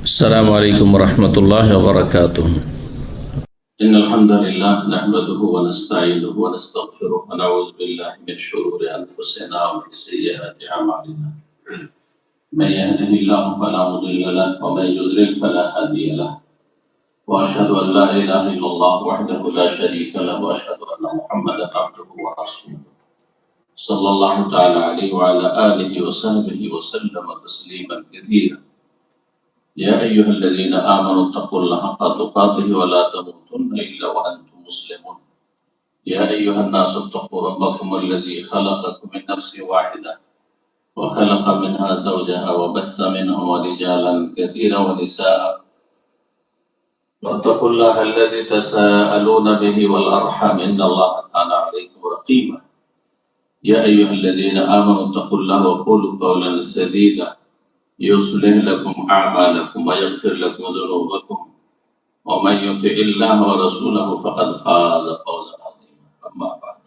السلام عليكم ورحمة الله وبركاته. إن الحمد لله نحمده ونستعينه ونستغفره ونعوذ بالله من شرور أنفسنا ومن سيئات أعمالنا. من يهده الله فلا مضل له ومن يضلل فلا هادي له. وأشهد أن لا إله إلا الله وحده لا شريك له وأشهد أن محمدا عبده ورسوله. صلى الله تعالى عليه وعلى آله وصحبه وسلم تسليما كثيرا. يا أيها الذين آمنوا اتقوا الله حق تقاته ولا تموتن إلا وأنتم مسلمون. يا أيها الناس اتقوا ربكم الذي خلقكم من نفس واحدة وخلق منها زوجها وبث منهما رجالا كثيرا ونساء واتقوا الله الذي تساءلون به والأرحام إن الله كان عليكم رقيبا. يا أيها الذين آمنوا اتقوا الله وقولوا قولا سديدا يصلح لكم أعمالكم ويغفر لكم ذنوبكم ومن يطع الله ورسوله فقد فاز فوزا عظيما. أما بعد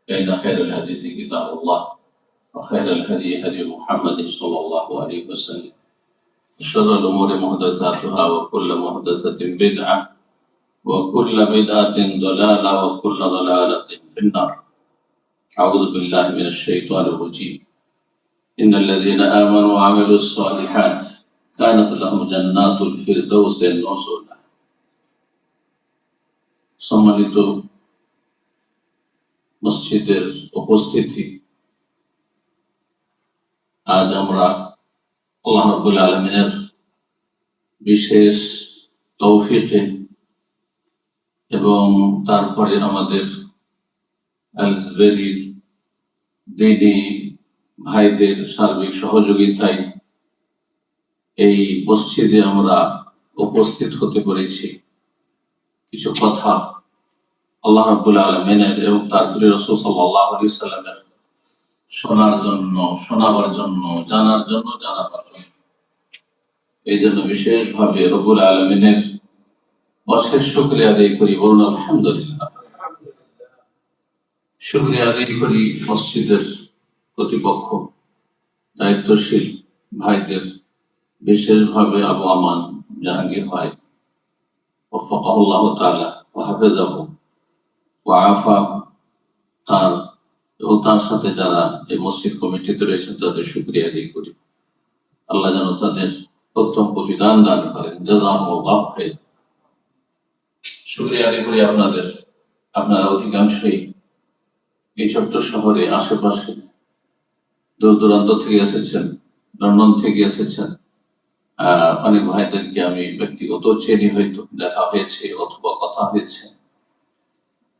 فإن خير الحديث كتاب الله وخير الهدي هدي محمد صلى الله عليه وسلم. شر الأمور محدثاتها وكل محدثة بدعة وكل بدعة ضلالة وكل ضلالة في النار. أعوذ بالله من الشيطان الرجيم. إن الذين آمنوا وعملوا الصالحات كانت لهم جنات الفردوس نزلا. সম্মানিত মসজিদের উপস্থিতি, আজ আমরা আল্লাহ রাব্বুল আলামিনের বিশেষ তৌফিকে এবং তারপরে আমাদের এলসবেরির দিনী ভাইদের সার্বিক সহযোগিতায় এই মসজিদে আমরা উপস্থিত হতে পেরেছি। কিছু কথা আল্লাহ রাব্বুল আলামিনের এবং তার প্রিয় রাসূল সাল্লাল্লাহু আলাইহি ওয়াসাল্লামের শোনার জন্য, শোনাবার জন্য, জানার জন্য, জানাবার জন্য। এই জন্য বিশেষভাবে রব্বুল আলামিনের অশেষ শুকরিয়া আদায় করি, বলুন আলহামদুলিল্লাহ। শুকরিয়া আদায় করি মসজিদের কর্তৃপক্ষ, দায়িত্বশীল ভাইদের, বিশেষভাবে আবু আমান জাহাঙ্গীর ভাই ওয়াফাকাহুল্লাহু তাআলা ওয়া হাফিজাহু ওয়া আফাহু, তার এবং তার সাথে যারা এই মসজিদ কমিটিতে রয়েছেন তাদের শুকরিয়া আদায় করি। আল্লাহ যেন তাদের উত্তম প্রতিদান দান করেন। জাযাকুমুল্লাহু খাইর। শুকরিয়া আদায় করি আপনাদের। আপনারা অধিকাংশই এই ছোট্ট শহরে আশেপাশে দূর দূরান্ত থেকে এসেছেন, লন্ডন থেকে এসেছেন। অনেক ভাইদেরকে আমি ব্যক্তিগত চিনি, হয়তো দেখা হয়েছে অথবা কথা হয়েছে।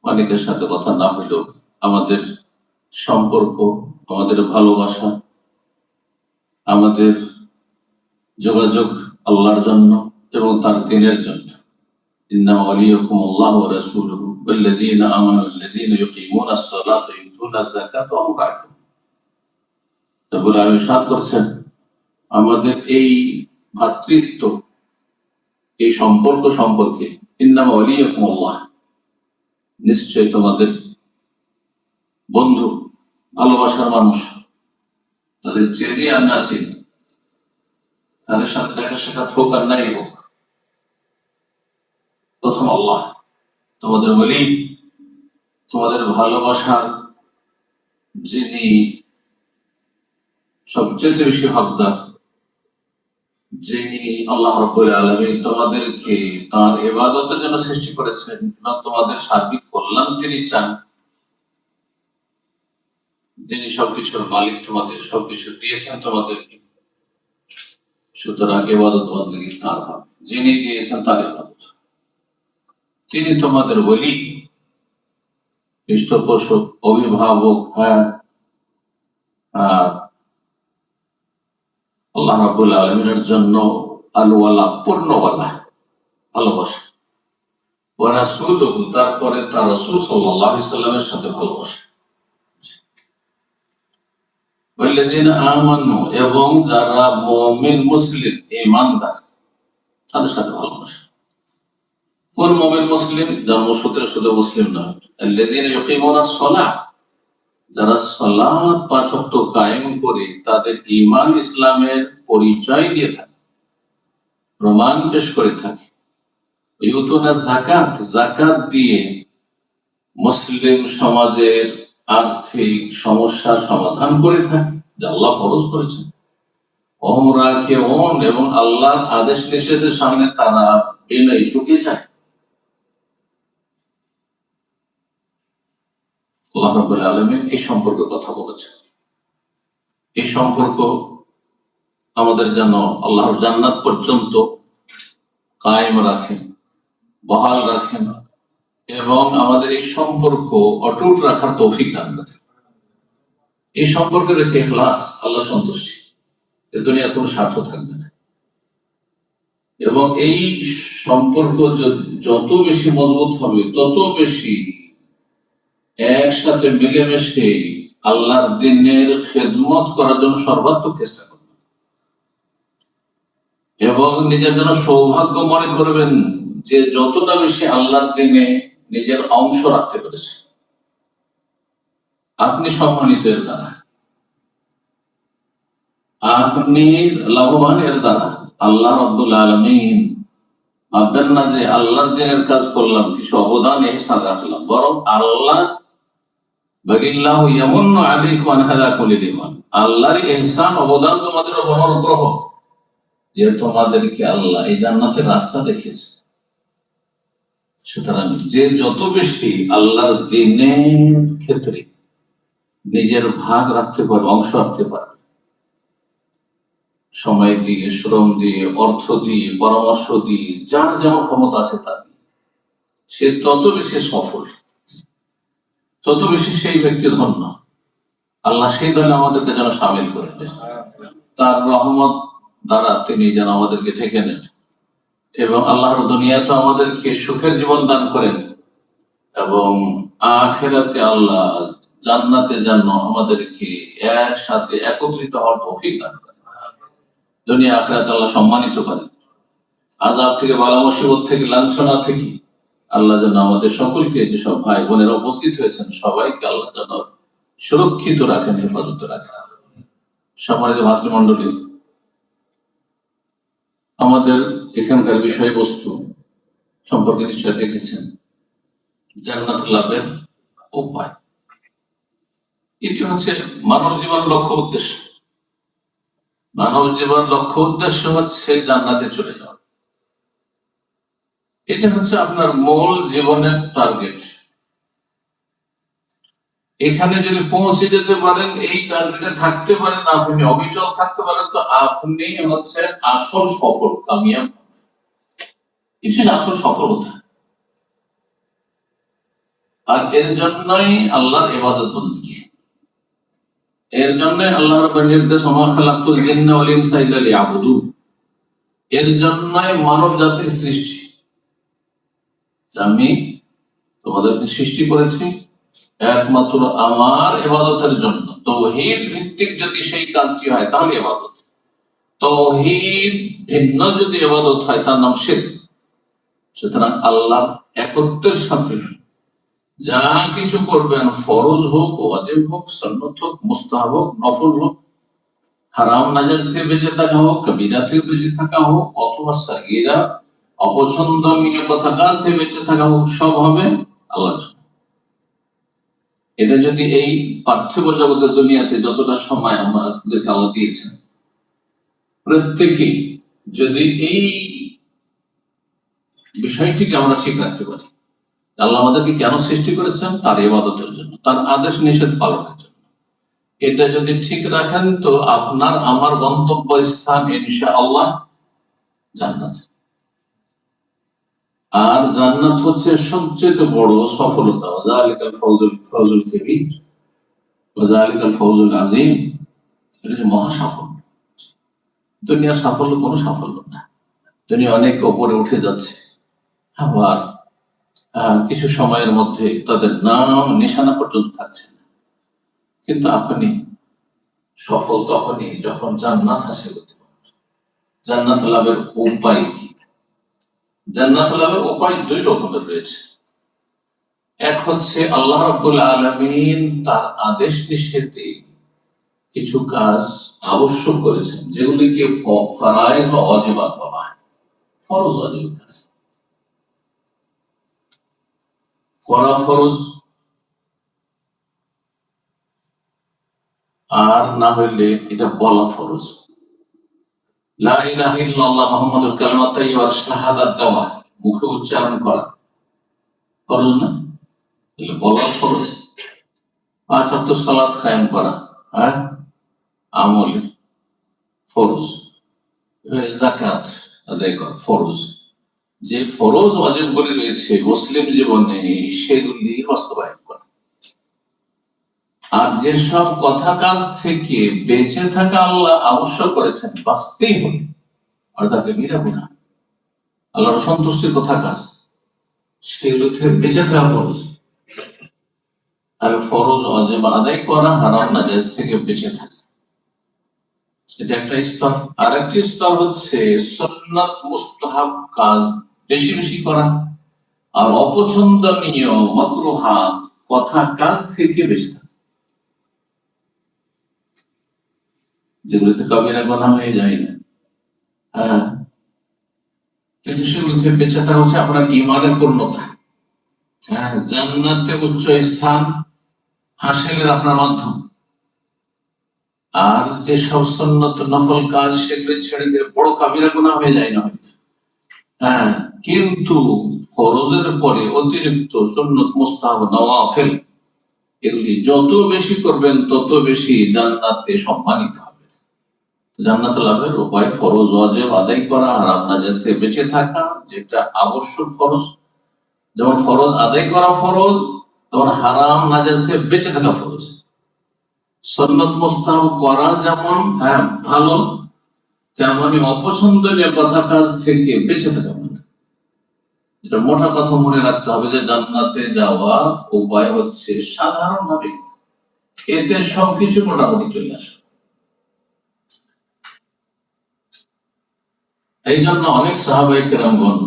অনেকের সাথে কথা না হইলেও আমাদের সম্পর্ক, আমাদের ভালোবাসা, আমাদের যোগাযোগ আল্লাহর জন্য এবং তার দ্বীনের জন্য। ইন্নামা ওয়ালিয়্যুকুমুল্লাহু ওয়া রাসূলুহু ওয়াল্লাযীনা আমানু আল্লাযীনা ইউকিমুনাস সালাতা ওয়া ইউতুনাজ যাকাতা ওয়া হুম রাকিউন। রব্বুল আলামিন ইরশাদ করছেন, আমাদের এই ভাতৃত্ব, এই সম্পর্ক সম্পর্কে, ইন্নামা ওয়ালিয়্যুকুমুল্লাহ, নিশ্চয় তোমাদের বন্ধু, ভালোবাসার মানুষ, তাদের চিনি আর না চিনি, তাদের সাথে দেখা সাক্ষাৎ হোক আর নাই হোক, প্রথম আল্লাহ তোমাদের ওয়ালি, তোমাদের ভালোবাসার যিনি সবচেয়ে বেশি হকদার, যিনি আল্লাহ রাব্বুল আলামিন তোমাদেরকে তার ইবাদতের জন্য সৃষ্টি করেছেন এবং তোমাদের সার্বিক কল্যাণ তিনি চান, যিনি সবকিছুর মালিক, তোমাদের সবকিছু দিয়েছেন তোমাদেরকে, সুতরাং ইবাদত বন্দেগী তার হবে। যিনি দিয়েছেন তার ইবাদত, তিনি তোমাদের ওয়ালি, পৃষ্ঠপোষক, অভিভাবক। হ্যাঁ, আল্লাহ রাব্বুল আলামিনের জন্য আল-ওয়ালা, পূর্ণওয়ালা ভালোবাসা। ওয়া রাসূলুহু, তারপরে তার রাসূল সাল্লাল্লাহু আলাইহি ওয়াসাল্লামের সাথে ভালোবাসা। ওয়াল্লাযীনা আমানু, এবং যারা মুমিন, মুসলিম, ঈমানদার, তাদের সাথে ভালোবাসা। কোন মুমিন মুসলিম? জন্মসূত্রে শুধু মুসলিম নয়। আল্লাযীনা ইউকিমুনাস সালাহ, যারা সালাত ৫ ওয়াক্ত কায়েম করে তাদের ঈমান ইসলামের পরিচয় দিয়ে থাকে, প্রমাণ পেশ করে থাকে। ইউতুনা যাকাত, যাকাত দিয়ে মুসলিম সমাজের আর্থিক সমস্যার সমাধান করে থাকে, যা আল্লাহ ফরজ করেছেন। ওহম রাকিউন, এবং আল্লাহর আদেশ নিষেধের সামনে তারা বিনয়ী ঝুঁকে যায়। আল্লাহ রাব্বুল আলামিন এই সম্পর্কে কথা বলেছেন। এই সম্পর্ক আমাদের যেন আল্লাহর জান্নাত পর্যন্ত কায়েম রাখেন, বহাল রাখেন, এবং আমাদের এই সম্পর্ক অটুট রাখার তৌফিক দান করেন। এই সম্পর্কে রয়েছে ইখলাস, আল্লাহ সন্তুষ্টি, দুনিয়ার কোনো স্বার্থ থাকবে না। এবং এই সম্পর্ক যত বেশি মজবুত হবে, তত বেশি একসাথে মিলেমিশে আল্লাহর দ্বীনের খেদমত করার জন্য সর্বাত্মক চেষ্টা করবেন, এবং নিজের জন্য সৌভাগ্য মনে করবেন যে যতটা বেশি আল্লাহর দ্বীনে নিজের অংশ রাখতে পেরেছে। আপনি সম্মানিত এর দ্বারা, আপনি লাভবান এর দ্বারা। আল্লাহ রাব্বুল আলামিন ভাববেন না যে আল্লাহর দ্বীনের কাজ করলাম, কিছু অবদান ইহসান রাখলাম, বরং আল্লাহ বালিল্লাহু ইয়ামুন্নু আলাইকুম আন হাদাকুম লিল ঈমান, আল্লাহর ইহসান অবদান তোমাদের উপর অনুগ্রহ, যে তোমাদেরকে আল্লাহ এই জান্নাতের রাস্তা দেখিয়েছে। সুতরাং যে যত বেশি আল্লাহর দ্বীনের ক্ষেত্রে নিজের ভাগ রাখতে পারবে, অংশ রাখতে পারবে, সময় দিয়ে, শ্রম দিয়ে, অর্থ দিয়ে, পরামর্শ দিয়ে, যার যেমন ক্ষমতা আছে তা দিয়ে, সে তত বেশি সফল, তত বেশি সেই ব্যক্তি ধন্য। আল্লাহ সেই দলে আমাদেরকে যেন সামিল করে নেন, তার রহমত দ্বারা তিনি যেন আমাদেরকে ঢেকে নেন, এবং আল্লাহর দুনিয়াতে আমাদেরকে সুখের জীবন দান করেন, এবং আখিরাতে আল্লাহ জান্নাতে যেন আমাদেরকে একসাথে একত্রিত হওয়ার তৌফিক দান করেন। দুনিয়া আখিরাতে আল্লাহ সম্মানিত করেন, আযাব থেকে, বালা মুসিবত থেকে, লাঞ্ছনা থেকে আল্লাহ যেন আমাদের সকলকে, যেসব ভাই বোনেরা উপস্থিত হয়েছেন সবাইকে আল্লাহ যেন সুরক্ষিত রাখেন, হেফাজত রাখেন। সম্মানিত ভাতৃমণ্ডলী, আমাদের এখানকার বিষয়বস্তু সম্পর্কে নিশ্চয় দেখেছেন, জান্নাত লাভের উপায়। এটি হচ্ছে মানব জীবন লক্ষ্য উদ্দেশ্য। মানব জীবন লক্ষ্য উদ্দেশ্য হচ্ছে জান্নাতে চলে যাওয়া। এটা হচ্ছে আপনার মূল জীবনের টার্গেট। এখানে যদি পৌঁছে যেতে পারেন, এই টার্গেটে থাকতে পারেন, আপনি অবিচল থাকতে পারেন, তো আপনি হচ্ছে আসল সফল, কামিয়াব। এটি আসল সফলতা। আর এর জন্যই আল্লাহর ইবাদত বন্দেগী, এর জন্য আল্লাহর নির্দেশ, ওমা খালাকতুল জিন্না ওয়াল ইনসা ইল্লা লিয়াবুদুন, এর জন্যই মানব জাতির সৃষ্টি। আমি তোমাদেরকে সৃষ্টি করেছি একমাত্র আমার ইবাদতের জন্য। তাওহীদ ভিত্তিক যদি সেই কাজটি হয় তাহলে ইবাদত। তাওহীদ ভিন্ন যদি ইবাদত হয় তার নাম শিরক। সুতরাং আল্লাহর একত্বের সাথে যা কিছু করবেন, ফরজ হোক, ওয়াজিব হোক, সুন্নাত হোক, মুস্তাহাব হোক, নফল হোক, হারাম নাজায়েজ থেকে বেঁচে থাকা হোক, কবিরা থেকে বেঁচে থাকা হোক, অথবা সাগীরা অপছন্দনীয় কথা কাজ থেকে বেঁচে থাকা হোক, সব হবে আল্লাহর জন্য। এটা যদি এই পার্থিব জগতের দুনিয়াতে যতটা সময় আমাদেরকে আল্লাহ দিয়েছেন, প্রত্যেকেই যদি এই বিষয়টিকে আমরা ঠিক রাখতে পারি, আল্লাহ আমাদেরকে কেন সৃষ্টি করেছেন, তার ইবাদতের জন্য, তার আদেশ নিষেধ পালনের জন্য, এটা যদি ঠিক রাখেন তো আপনার আমার গন্তব্য স্থান ইনশাআল্লাহ জান্নাত। আর জান্নাত হচ্ছে সবচেয়ে বড় সফলতা। যালিকাল ফাউজুল কাবীর ওয়া যালিকাল ফাউজুল আযীম। এটা যে মহা সাফল্য। দুনিয়ার সাফল্য কোনো সাফল্য না। দুনিয়া অনেক উপরে উঠে যাচ্ছে, আবার কিছু সময়ের মধ্যে তাদের নাম নিশানা পর্যন্ত থাকছে না। কিন্তু আপনি সফল তখনই যখন জান্নাত হাসিল করতে পারবেন। জান্নাত লাভের উপায় কি? জান্নাত লাভের উপায় দুই রকমের রয়েছে। এক হচ্ছে আল্লাহ রাব্বুল আলামিন তার আদেশ নিষেধে কিছু কাজ আবশ্যক করেছেন, যেগুলিকে ফরাইজ বা ওয়াজিবাত বলা হয়। ফরজ ওয়াজিবের কাজ করা ফরজ, আর না হইলে এটা বলা ফরজ। লা ইলাহা ইল্লাল্লাহ মুহাম্মাদুর কালিমাত তাইয়্যিবা শাহাদাত দেওয়া, মুখে উচ্চারণ করা ফরজ না? তাহলে বলা ফরজ। 5 ওয়াক্ত সালাত কায়েম করা হ্যাঁ আমলের ফরজ। যাকাত আদায় করা ফরজ। যে ফরজ ওয়াজিবগুলি রয়েছে মুসলিম জীবনে সেগুলি বাস্তবায়ন করা। আর যেসব কথা কাজ থেকে বেঁচে থাকা আল্লাহ আবশ্যক করেছেন, বাঁচতেই হবে, আর তাকে নিরাপদ আল্লাহর সন্তুষ্টির কথা কাজ, সেগুলো থেকে বেঁচে থাকা ফরজ। আর ফরজ ওয়াজিব আদায় করা, হারাম নাজায়েজ থেকে বেঁচে থাকা, এটা একটা স্তর। আর একটি স্তর হচ্ছে সুন্নাত মুস্তাহাব কাজ বেশি বেশি করা, আর অপছন্দনীয় মাকরুহাত কথা কাজ থেকে বেঁচে থাকা, যেগুলোতে কাবিরা গুনাহ হয়ে যায় না। হ্যাঁ, কিন্তু সেগুলো থেকে বেঁচে থাকা হচ্ছে আপনার ঈমানের পূর্ণতা। হ্যাঁ, জান্নাতে উচ্চ স্থান হাসিলের আপনার মাধ্যম। আর যে সব সুন্নত নফল কাজ সেগুলো ছেড়ে দিয়ে বড় কাবিরা গুনাহ হয়ে যায় না হয়তো। হ্যাঁ, কিন্তু ফরজের পরে অতিরিক্ত সুন্নত মুস্তাহাব নওয়াফিল এগুলি যত বেশি করবেন তত বেশি জান্নাতে সম্মানিত হবে। জান্নাত লাভের উপায় ফরজ ওয়াজিব আদায় করা, হারাম নাজায়েজ থেকে বেঁচে থাকা, যেটা আবশ্যক ফরজ, যেমন ফরজ আদায় করা ফরজ, তেমন হারাম নাজায়েজ থেকে বেঁচে থাকা ফরজ। সুন্নত মুস্তাহাব করা যেমন ভালো, তেমনি অপছন্দনীয় কথা কাজ থেকে বেঁচে থাকা ভালো। এটা মোটা কথা মনে রাখতে হবে যে জান্নাতে যাওয়ার উপায় হচ্ছে সাধারণ ভাবে এতে সবকিছু মোটামুটি চলে আসবে। এই জন্য অনেক সাহাবায়ে কেরামগণ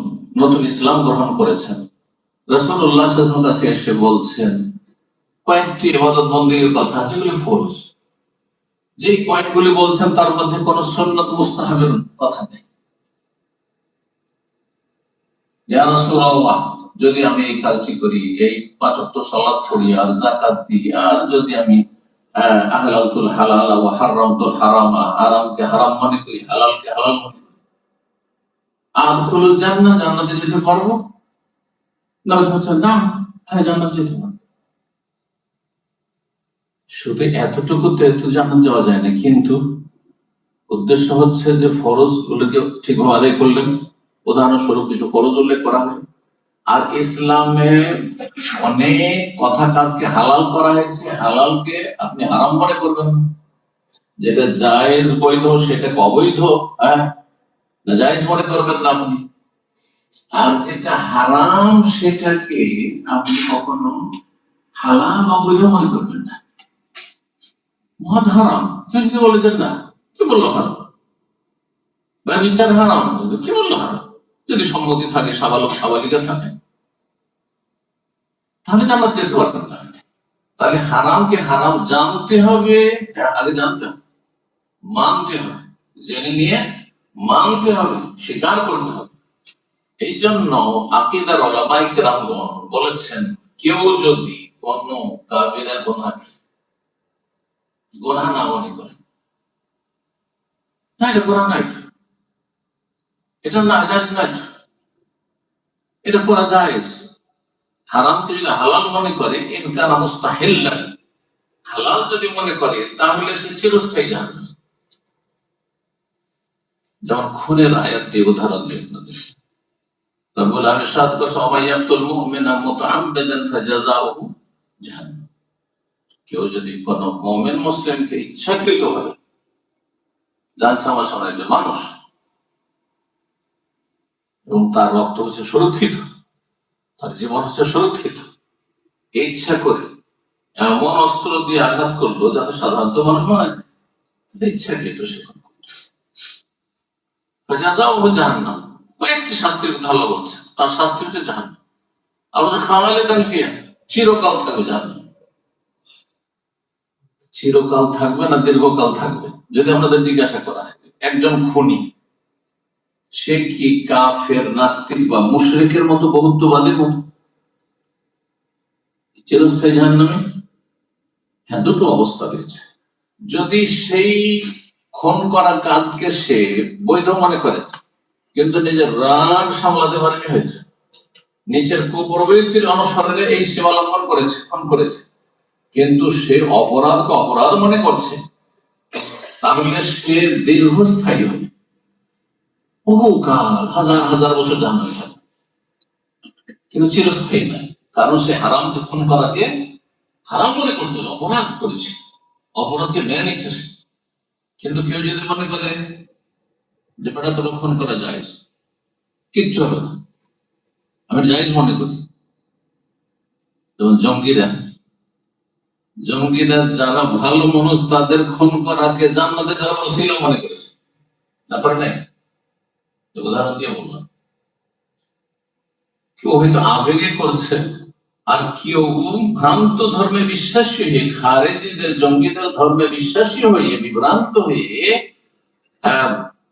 নতুন ইসলাম গ্রহণ করেছেন, রাসূলুল্লাহ সাল্লাল্লাহু আলাইহি ওয়াসাল্লামের কাছে এসে বলছেন কয়েকটি ইবাদত বন্দেগীর কথা যেগুলি ফরজ। যে পয়েন্টগুলি বলছেন তার মধ্যে কোন সুন্নাত মুস্তাহাবের কথা নেই। ইয়া রাসূলুল্লাহ, যদি আমি এই কাজটি করি, এই 5 ওয়াক্ত সালাত পড়ি আর যাকাত দিই, আর যদি আমি আহলালতুল হালাল ওয়া হারামতুল হারামা, হারামকে হারাম মনে করি, হালালকে হালাল মনে করি, আদখুলুল জান্নাহ, জান্নাতে যেতে পারবো? নবী বলেন না, হ্যাঁ জান্নাতে যেতে পারবো। শুধু এতটুকুতে তো জান্নাত যাওয়া যায় না, কিন্তু উদ্দেশ্য হচ্ছে যে ফরজ গুলোকে ঠিকভাবে আদায় করলেন। উদাহরণস্বরূপ কিছু ফরজ উল্লেখ করা হলো। আর ইসলামে অনেক কথা কাজকে হালাল করা হয়েছে, হালালকে আপনি হারাম মনে করবেন না। যেটা জায়েজ বৈধ সেটাকে অবৈধ না জায়েজ মনে করবেন না আপনি। আর যেটা হারাম সেটাকে আপনি কখনো হালাল অবৈধ মনে করবেন না। মদ হারাম, কেউ যদি বলে দেন না, কি বললো হারাম, বা বিচার হারাম, কি বললো হারাম, যদি সম্মতি থাকে, সাবালক সাবালিকা থাকে, তাহলে জান্নাত যেতে পারবেন না। তাহলে হারামকে হারাম জানতে হবে, আগে জানতে হবে, মানতে হবে, জেনে নিয়ে মানতে হবে, স্বীকার করতে হবে। এই জন্য আকীদার উলামায়ে কেরামগণ বলেছেন, কেউ যদি কোন কাবিরা গুনাহকে গুনাহ না মনে করে, না এটা গুনাহ নাই তো, এটা না জায়েজ নাই তো, এটা করা জায়েজ। হারামকে যদি হালাল মনে করে, ইনকানা মুস্তাহিল্লান, হালাল যদি মনে করে, তাহলে সে চিরস্থায়ী জাহান্নামী। যেমন খুনের আয়াত দিয়ে উদাহরণ দিন, রব্বুল আলামিন ইরশাদ করেছেন, ওয়া ইয়াকতুল মুমিনা মুতাআম্মিদান ফাজাযাউহু জাহান্নাম। কেউ যদি কোন মুমিন মুসলিমকে ইচ্ছাকৃতভাবে, জানছে আমার সামনে একজন মানুষ এবং তার রক্ত হচ্ছে সুরক্ষিত, তার জীবন হচ্ছে সুরক্ষিত, ইচ্ছা করে এমন অস্ত্র দিয়ে আঘাত করলো যাতে সাধারণত মানুষ মারা যায়, ইচ্ছাকৃত সে জাহান্নাম। কয়েকটি শাস্তির কথা আল্লাহ বলছে, তার শাস্তি হচ্ছে জাহান্নাম। আল্লাহ খালিদান ফিহা, চিরকাল থাকবে জাহান্নাম। চিরকাল থাকবে না দীর্ঘকাল থাকবে? যদি আমাদের জিজ্ঞাসা করা হয়, একজন খুনি সে কি কাফের, নাস্তিক বা মুশরিকের মতো, বহুত্ববাদীর মতো চিরস্থায়ী জাহান্নামে? হ্যাঁ, দুটো অবস্থা রয়েছে। যদি সেই খুন করা কাজকে সে বৈধ মনে করে, কিন্তু নিজের রাগ সামলাতে পারেনি, হয়তো নিচের কুপ্রবৃত্তির অনুসরণে এই সীমা লঙ্ঘন করেছে, খুন করেছে, কিন্তু সে অপরাধকে অপরাধ মনে করছে, তাহলে সে দীর্ঘস্থায়ী হবে, বহুকাল, হাজার হাজার বছর জাহান্নামে থাকবে, কিন্তু চিরস্থায়ী নয়। কারণ সে হারামকে, খুন করাকে হারাম মনে করতে, অপরাধ করেছে, অপরাধকে মেনে নিচ্ছে সে। কিন্তু কেউ যদি মনে করে যে বেটা তোকে খুন করা যায়, কিচ্ছু হবে না, আমি জায়েজ মনে করি। যেমন জঙ্গিরা যারা ভালো মানুষ, তাদের খুন করাকে জান্নাতে যাওয়ার ওসিলা মনে করেছে, তারপরে নাই, উদাহরণ দিয়ে বললাম। কেউ হয়তো আবেগে করছে, আর কেউ ভ্রান্ত ধর্মে বিশ্বাসী হয়ে, খারেজিদের, জঙ্গিদের ধর্মে বিশ্বাসী হয়ে, বিভ্রান্ত হয়ে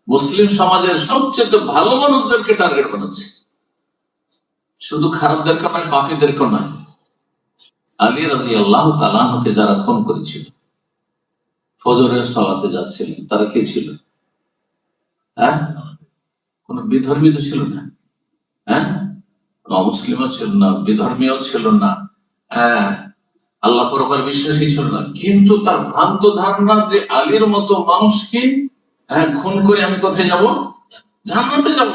মুসলিম সমাজের সবচেয়ে ভালো মানুষদেরকে টার্গেট বানাচ্ছে, শুধু খারাপদেরকে নয়, পাপীদেরকে নয়। আলী রাদিয়াল্লাহু তাআলা আনহুকে যারা খুন করেছিল, ফজরের সালাতে যাচ্ছিলেন, তারা কে ছিল? হ্যাঁ, কোন বিধর্মী তো ছিল না, হ্যাঁ, অমুসলিমও ছিল না, বিধর্মীও ছিল না, হ্যাঁ, আল্লাহ পরকাল বিশ্বাসী ছিল না, কিন্তু তার ভ্রান্ত ধারণা যে আলীর মতো মানুষকে খুন করে আমি কোথায় যাব? জান্নাতে যাব।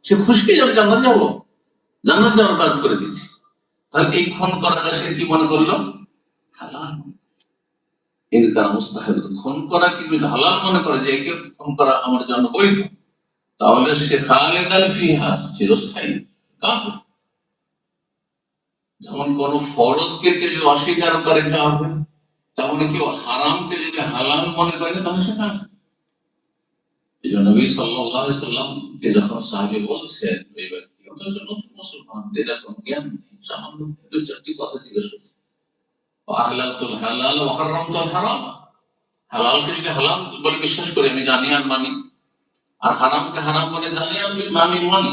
সে খুশি যাবে, জান্নাতে যাব, জান্নাতে যাওয়ার কাজ করে দিচ্ছি। তাহলে এই খুন করাটা সে কি মনে করলো? হালাল। খুন করা কি হালাল মনে করে, যে একে খুন করা আমার জন্য বৈধ, তাহলে সে খালিদান ফিহা, চিরস্থায়ী কাফের। যেমন কোন ফরজকে কেউ অস্বীকার করে কাফের, তেমন কেউ হারামকে যদি হালাল মনে করে, তাহলে সে কাফের। এই জন্য নবী সাল্লাল্লাহু আলাইহি সাল্লামকে যখন সাহাবী বলছেন, এই ব্যক্তি নতুন মুসলমান, এরকম জ্ঞান নেই, সামান্য দু চারটি কথা জিজ্ঞেস করছে, আহলালতুল হালাল ওয়া হারামতুল হারাম, হালালকে যদি হালাল বলে বিশ্বাস করি, আমি জানি আর মানি, আর হারামকে হারাম বলে জানি আর আমি মানি,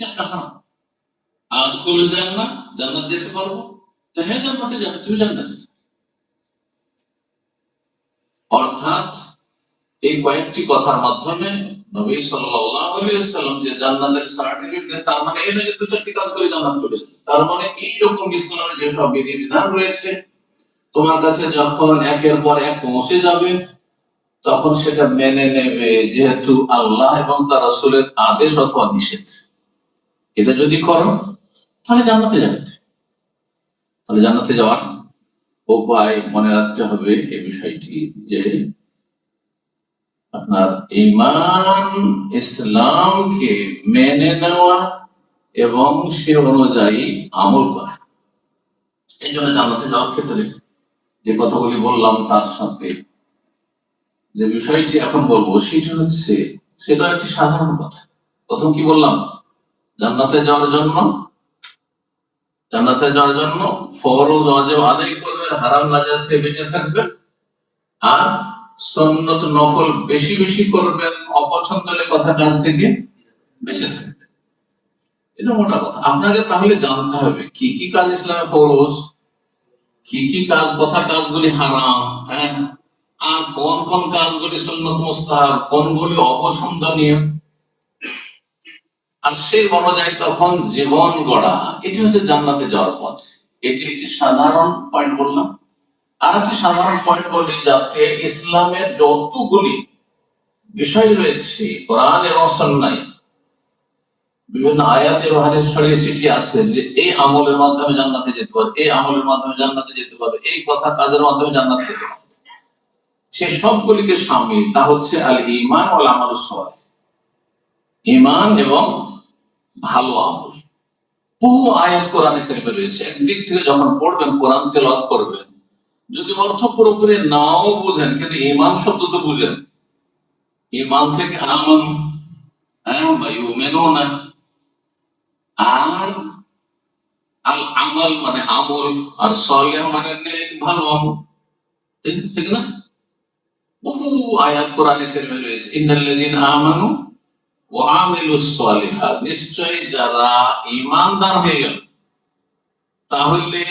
এটা হারাম। আদখুল জান্নাহ, জান্নাত যেতে পারবো? তো হ্যাঁ, জান্নাতে যাবে, তুমি জান্নাতে যাবে। অর্থাৎ এই কয়েকটি কথার মাধ্যমে নবী সাল্লাল্লাহু আলাইহি ওয়াসাল্লাম যে জান্নাতের সার্টিফিকেট দেন, তার মানে এই নয় যে দু চারটি কাজ করে জান্নাত চলে যাবে। তার মানে এইরকম ইসলামের যে সব বিধিবিধান রয়েছে, তোমার কাছে যখন একের পর এক পৌঁছে যাবে, তখন সেটা মেনে নেবে, যেহেতু আল্লাহ এবং তার রাসূলের আদেশ অথবা নিষেধ। এটা যদি করো, তাহলে জান্নাতে যাবে। তাহলে জান্নাতে যাওয়ার উপায় মনে রাখতে হবে এই বিষয়টি, যে আপনার ঈমান, ইসলামকে মেনে নেওয়া এবং সে অনুযায়ী আমল করা। এই জন্য জান্নাতে যাওয়ার ক্ষেত্রে যে কথাগুলি বললাম, তার সাথে যে বিষয়টি এখন বলবো, সেটা একটি সাধারণ কথা। প্রথম কি বললাম? জান্নাতে যাওয়ার জন্য ফরজ ওয়াজিব আদায় করবে, হারাম নাজায়েজ থেকে বেঁচে থাকবে, আর সুন্নত নফল বেশি বেশি করবেন, অপছন্দনীয় কথা কাজ থেকে বেঁচে থাকবে। এটা মোটা কথা। আপনাকে তাহলে জানতে হবে কি কি কাজ ইসলামে ফরজ, কি কি কাজগুলি হারাম, হ্যাঁ, আর কোন কোন কাজগুলি সুন্নত মুস্তাহাব, কোনগুলি অপছন্দনীয়, আর সেই অনুযায়ী তখন জীবন গড়া। এটি হচ্ছে জান্নাতে যাওয়ার পথ। এটি একটি সাধারণ পয়েন্ট বললাম। আর একটি সাধারণ পয়েন্ট বলি, যাতে ইসলামের যতগুলি বিষয় রয়েছে কোরআন এবং সুন্নাহয়, বিভিন্ন আয়াত এবং হাদিস ছড়িয়ে ছিটিয়ে আছে, যে এই আমলের মাধ্যমে জান্নাতে যেতে পারবে, এই আমলের মাধ্যমে জান্নাতে যেতে পারবে, এই কথা কাজের মাধ্যমে জান্নাতে যেতে পারবে, সে সবগুলিকে শামিল। তা হচ্ছে আল ঈমান ওয়াল আমালুস সালিহ, ঈমান এবং ভালো আমল। বহু আয়াত কোরআনে কারিমে রয়েছে। একদিক থেকে যখন পড়বেন, কোরআন তেলাওয়াত করবেন, যদি অর্থ পুরোপুরি নাও বুঝেন, কিন্তু ঈমান শব্দ তো বুঝেন। ঈমান থেকে আমন, ইউমিনুনা, আর আল আমাল মানে আমল, আর সালেহ মানে ভালো আমল, ঠিক না? বহু আয়াত কোরআনে কারিমে রয়েছে। ইন্নাল্লাযীনা আমানু ওয়া আমিলুস সালিহাত, নিশ্চয়ই যারা ঈমানদার হয়ে গেল, তাহলে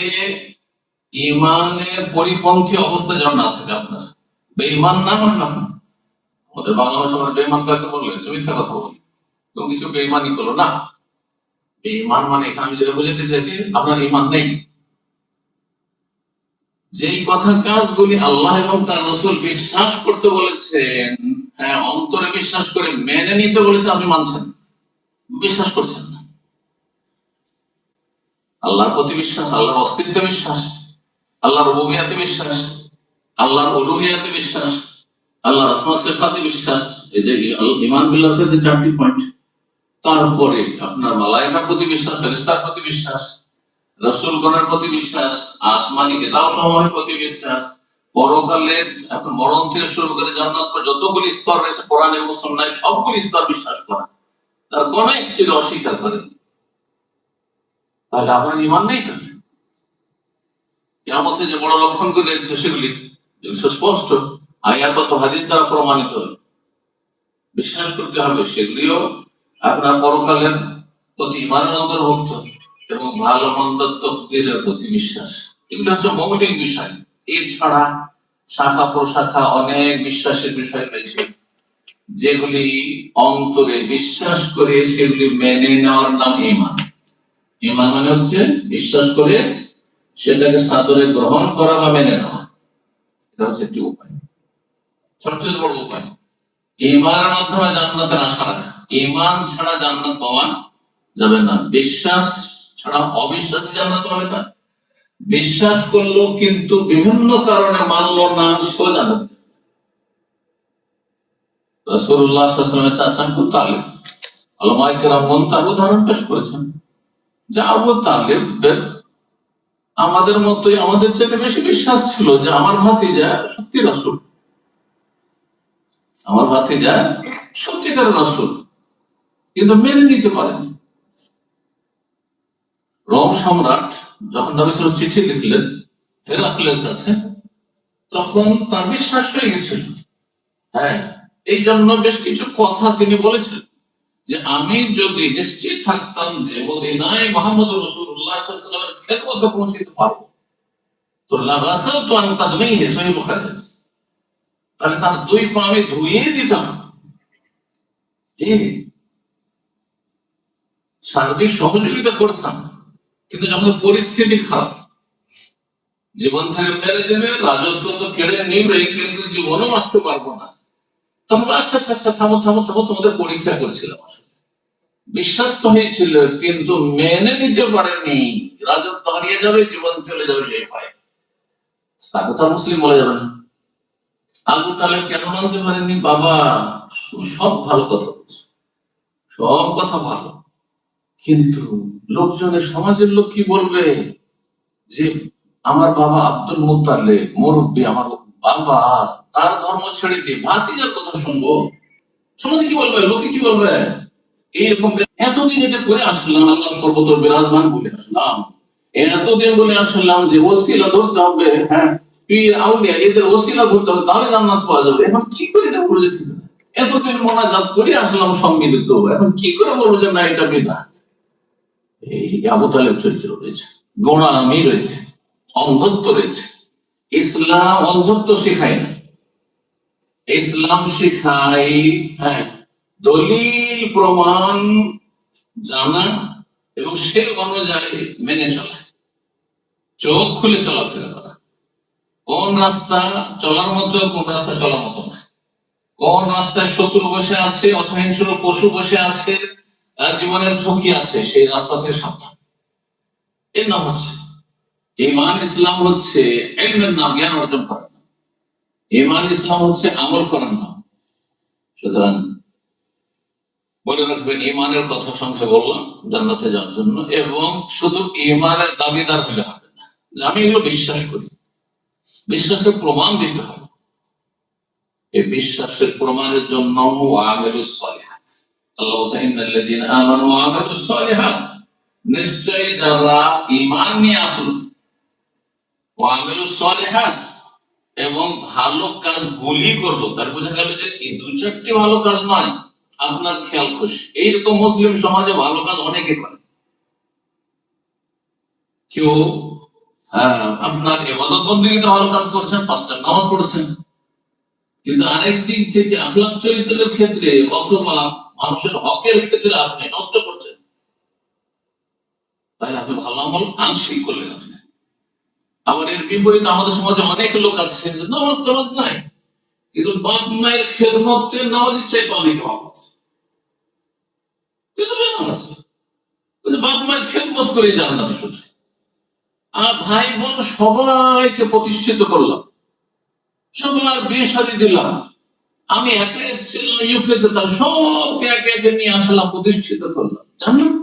ঈমানের পরিপন্থী অবস্থা যেন না থাকে আপনার, বেঈমান না হন না। আমাদের বাংলা ভাষা আমরা বেঈমান কাকে বললেন, যে মিথ্যা কথা বলি, তুমি কিছু বেঈমানি করলো না। বেঈমান মানে এখানে আমি যেটা বুঝাতে চাইছি, আপনার ঈমান নেই। যেই কথা কাজগুলি আল্লাহ এবং তার রাসূল বিশ্বাস করতে বলেছেন, হ্যাঁ, অন্তরে বিশ্বাস করে মেনে নিতে বলেছেন, আপনি মানছেন, বিশ্বাস করছেন না। আল্লাহর প্রতি বিশ্বাস, আল্লাহর অস্তিত্বে বিশ্বাস, আল্লাহর রুবুবিয়াতে বিশ্বাস, আল্লাহর উলুহিয়াতে বিশ্বাস, আল্লাহর আসমা সিফাতে বিশ্বাস, এই যে ঈমান বিল্লাহর ক্ষেত্রে 4টি পয়েন্ট। তারপরে আপনার মালায়েকার প্রতি বিশ্বাস, ফেরেশতার প্রতি বিশ্বাস, রাসূলগণের প্রতি বিশ্বাস, আসমানি কিতাব সমূহের প্রতি বিশ্বাস, পরকালের মরণ থেকে শুরু করে জান্নাত পর্যন্ত যতগুলি স্তর রয়েছে কোরআন এবং সুন্নাহয় সবগুলি স্তর বিশ্বাস করা, তার কোন একটি অস্বীকার করেন, তাহলে আপনার ঈমান নেই। তাহলে কিয়ামতে যে বড় লক্ষণ করে দিয়েছে সেগুলি সুস্পষ্ট, আয়াত ও হাদিস দ্বারা প্রমাণিত, বিশ্বাস করতে হবে। সেগুলিও আপনার পরকালের প্রতি ঈমানের অন্তর্ভুক্ত এবং ভালো মন্দ তাকদীরের প্রতি বিশ্বাস। এগুলো হচ্ছে মৌলিক বিষয়। এছাড়া শাখা প্রশাখা অনেক বিশ্বাসের বিষয় রয়েছে, যেগুলি অন্তরে বিশ্বাস করে সেগুলি মেনে নেওয়ার নাম ঈমান। ঈমান মানে হচ্ছে বিশ্বাস করে সেটাকে সাদরে গ্রহণ করা বা মেনে নেওয়া। এটা হচ্ছে একটি উপায়, সবচেয়ে বড় উপায়। ঈমানের মাধ্যমে জান্নাতের আশা রাখা। ঈমান ছাড়া জান্নাত পাওয়া যাবে না, বিশ্বাস ছাড়া অবিশ্বাসী জান্নাত পাবে না। বিশ্বাস করলো কিন্তু বিভিন্ন কারণে মানলো না, সেও জান্নাত। রাসূলুল্লাহ সাল্লাল্লাহু আলাইহি ওয়াসাল্লামের চাচা আবু তালেব, উলামায়ে কেরাম তার উদাহরণ পেশ করেছেন যে আবু তালেবের আমাদের মতোই, আমাদের চেয়ে বেশি বিশ্বাস ছিল যে আমার ভাতিজা সত্যি রাসূল, আমার ভাতিজা সত্যিকারের রাসূল, কিন্তু মেনে নিতে পারেনি। রোম সম্রাট যখন নবী সাল্লাল্লাহু আলাইহি ওয়াসাল্লাম চিঠি লিখলেন হেরাক্লের কাছে, তখন তার বিশ্বাস হয়ে গেছিল। হ্যাঁ, এই জন্য বেশ কিছু কথা তিনি বলেছিলেন যে আমি যদি নিশ্চিত থাকতাম যে মদিনায় মুহাম্মদ রাসূলুল্লাহ সাল্লাল্লাহু আলাইহি ওয়াসাল্লামের খেদমতে পৌঁছতে পারবো, তো লাগাসালতু আন তাদমিহি, সহিহ বুখারী হাদিস, তাহলে তার দুই পা আমি ধুয়ে দিতাম। যে সার্বিক সহযোগিতা করতাম, কিন্তু যখন পরিস্থিতি খারাপ, জীবন থেকে মেরে দেবে, রাজত্ব তো কেড়ে নিবে, কিন্তু জীবনও বাঁচতে পারবো না, তখন আচ্ছা আচ্ছা আচ্ছা থামো থামো থামো, তোমাদের পরীক্ষা করছিলাম। বিশ্বাস তো হয়েছিল কিন্তু মেনে নিতে পারেনি, রাজত্ব হারিয়ে যাবে, জীবন চলে যাবে, সেই ভয়। তাকে তো মুসলিম বলা যাবে না। আবু তালেব কেন মানতে পারেননি? বাবা সব ভালো কথা বলছে, সব কথা ভালো, কিন্তু লোকজনের, সমাজের লোক কি বলবে যে আমার বাবা আব্দুল মুত্তালিব মুরব্বী, আমার বাবা, তার ধর্ম ছেড়ে দিয়ে ভাতিজার কথা শুনবো, সমাজে কি বলবে, লোকে কি বলবে? এইরকম এতদিন এটা করে আসলাম, আল্লাহ সর্বতর বিরাজমান বলে আসলাম, এতদিন বলে আসলাম যে ওসিলা ধরতে হবে, হ্যাঁ, পীর আউলিয়া এদের ওসিলা ধরতে হবে, তাহলে জান্নাত পাওয়া যাবে। এখন কি করে এটা বলেছি? এতদিন মোনাজাত করে আসলাম সম্মিলিত, এখন কি করে বলবো যে না এটা বিদআত? এই আবু তালেব চরিত্র রয়েছে, গোঁড়ামি রয়েছে, অন্ধত্ব রয়েছে। ইসলাম অন্ধত্ব শেখায় না, ইসলাম শেখায়, হ্যাঁ, দলিল প্রমাণ জানা এবং সে অনুযায়ী মেনে চলা, চোখ খুলে চলাফেরা করা। কোন রাস্তা চলার মতো, কোন রাস্তা চলার মতো না, কোন রাস্তায় শত্রু বসে আছে অথবা হিংস্র পশু বসে আছে, জীবনের ঝুঁকি আছে, সেই রাস্তা থেকে সাবধান। এর নাম হচ্ছে ঈমান। ইসলাম হচ্ছে ইলমের নাম, জ্ঞান অর্জন করার নাম। ঈমান ইসলাম হচ্ছে আমল করার নাম। সুতরাং বলে রাখবেন, ঈমানের কথা সঙ্গে বললাম জান্নাতে যাওয়ার জন্য, এবং শুধু ঈমানের দাবিদার হলে হবে না যে আমি এগুলো বিশ্বাস করি, বিশ্বাসের প্রমাণ দিতে হবে। এই বিশ্বাসের প্রমাণের জন্য আমিলুস সালিহাত, আল্লাহ বলেন ইন্নাল্লাযীনা আমানু ওয়া আমিলুস সালিহাত, নিশ্চয়ই যারা ঈমান নিয়ে আসলো, ওয়া আমিলুস সালিহাত, এবং ভালো কাজগুলি করলো। তার বোঝা গেল যে এই 2-4টি ভালো কাজ নয়, আপনার খেয়াল খুশি। এইরকম মুসলিম সমাজে ভালো কাজ অনেকে করে। কেউ আপনার ইবাদত বন্দেগীতে ভালো কাজ করছেন, 5 টাইম নামাজ পড়েছেন, কিন্তু আরেক দিক থেকে আখলাক চরিত্রের ক্ষেত্রে অথবা মানুষের হকের ক্ষেত্রে আপনি নষ্ট করছেন, তাহলে আপনি ভালো আমল আংশিক করলেন আপনি। আবার এর বিপরীত আমাদের সমাজে অনেক লোক আছে যে নামাজ টামাজ নাই, কিন্তু বাপ মায়ের খেদমতের নামাজের চাইতে অনেকে ভালো আছে, কিন্তু বেনামাজ, বাপ মায়ের খেদমত করে জান্নাত শুধু। আর ভাই বোন সবাইকে প্রতিষ্ঠিত করলাম, সবার বিয়ে শাদী দিলাম, আমি একা এসেছিলাম ইউকেতে, তার সবকে একে একে নিয়ে আসলাম, প্রতিষ্ঠিত করলাম, জান্নাত।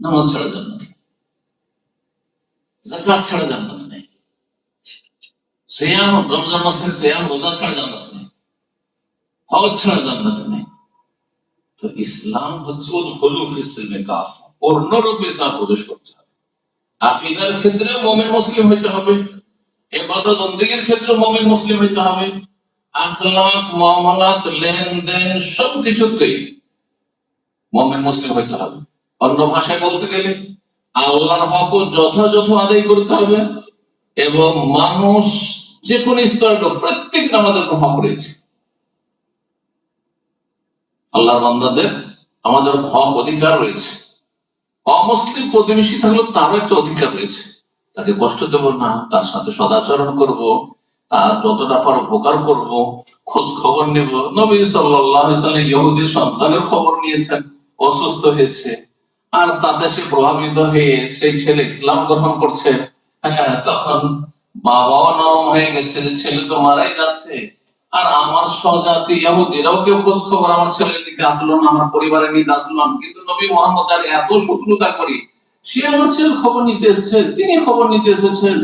নামাজ ছাড়া জান্নাত, যাকাত ছাড়া জান্নাত নেই, সিয়াম রমজান মাসে সিয়াম রোজা ছাড়া জান্নাত নেই, হজ ছাড়া জান্নাত নেই। তো ইসলাম হচ্ছে উদখুলু ফিস সিলমি কাফা, পূর্ণরূপে ইসলাম প্রবেশ করতে হবে। আকীদার ক্ষেত্রে মুমিন মুসলিম হইতে হবে, ইবাদত বন্দেগীর ক্ষেত্রে মুমিন মুসলিম হইতে হবে, আখলাক মুআমালাত লেনদেন সবকিছুতেই মুমিন মুসলিম হইতে হবে। অন্য ভাষায় বলতে গেলে আল্লাহর হক যথাযথ আদায় করতে হবে, এবং মানুষ যে কোন স্তরের প্রত্যেক আমাদের হক রয়েছে। আল্লাহর বান্দাদের আমাদের হক অধিকার রয়েছে। অমুসলিম প্রতিবেশী থাকলেও তারও একটা অধিকার রয়েছে, তাকে কষ্ট দেব না, তার সাথে সদাচরণ করব, তার যতটা পারো উপকার করব, খোঁজ খবর নেব। নবী সাল্লাল্লাহু আলাইহি ওয়াসাল্লাম ইহুদির সন্তানের খবর নিয়েছেন, অসুস্থ হয়েছে, আর তাতে সে প্রভাবিত হয়ে সেই ছেলে ইসলাম গ্রহণ করছে। তখন বাবাও নরম হয়ে গেছে যে ছেলে তো মারাই যাচ্ছে, আর আমার স্বজাতি ইহুদিরাও কেউ খোঁজ খবর আমার ছেলের দিকে আসলো না, আমার পরিবারের নিতে আসলো না, কিন্তু নবী মুহাম্মদ যার এত শত্রুতা করি, সে আমার ছেলের খবর নিতে এসেছেন, তিনি খবর নিতে এসেছেন।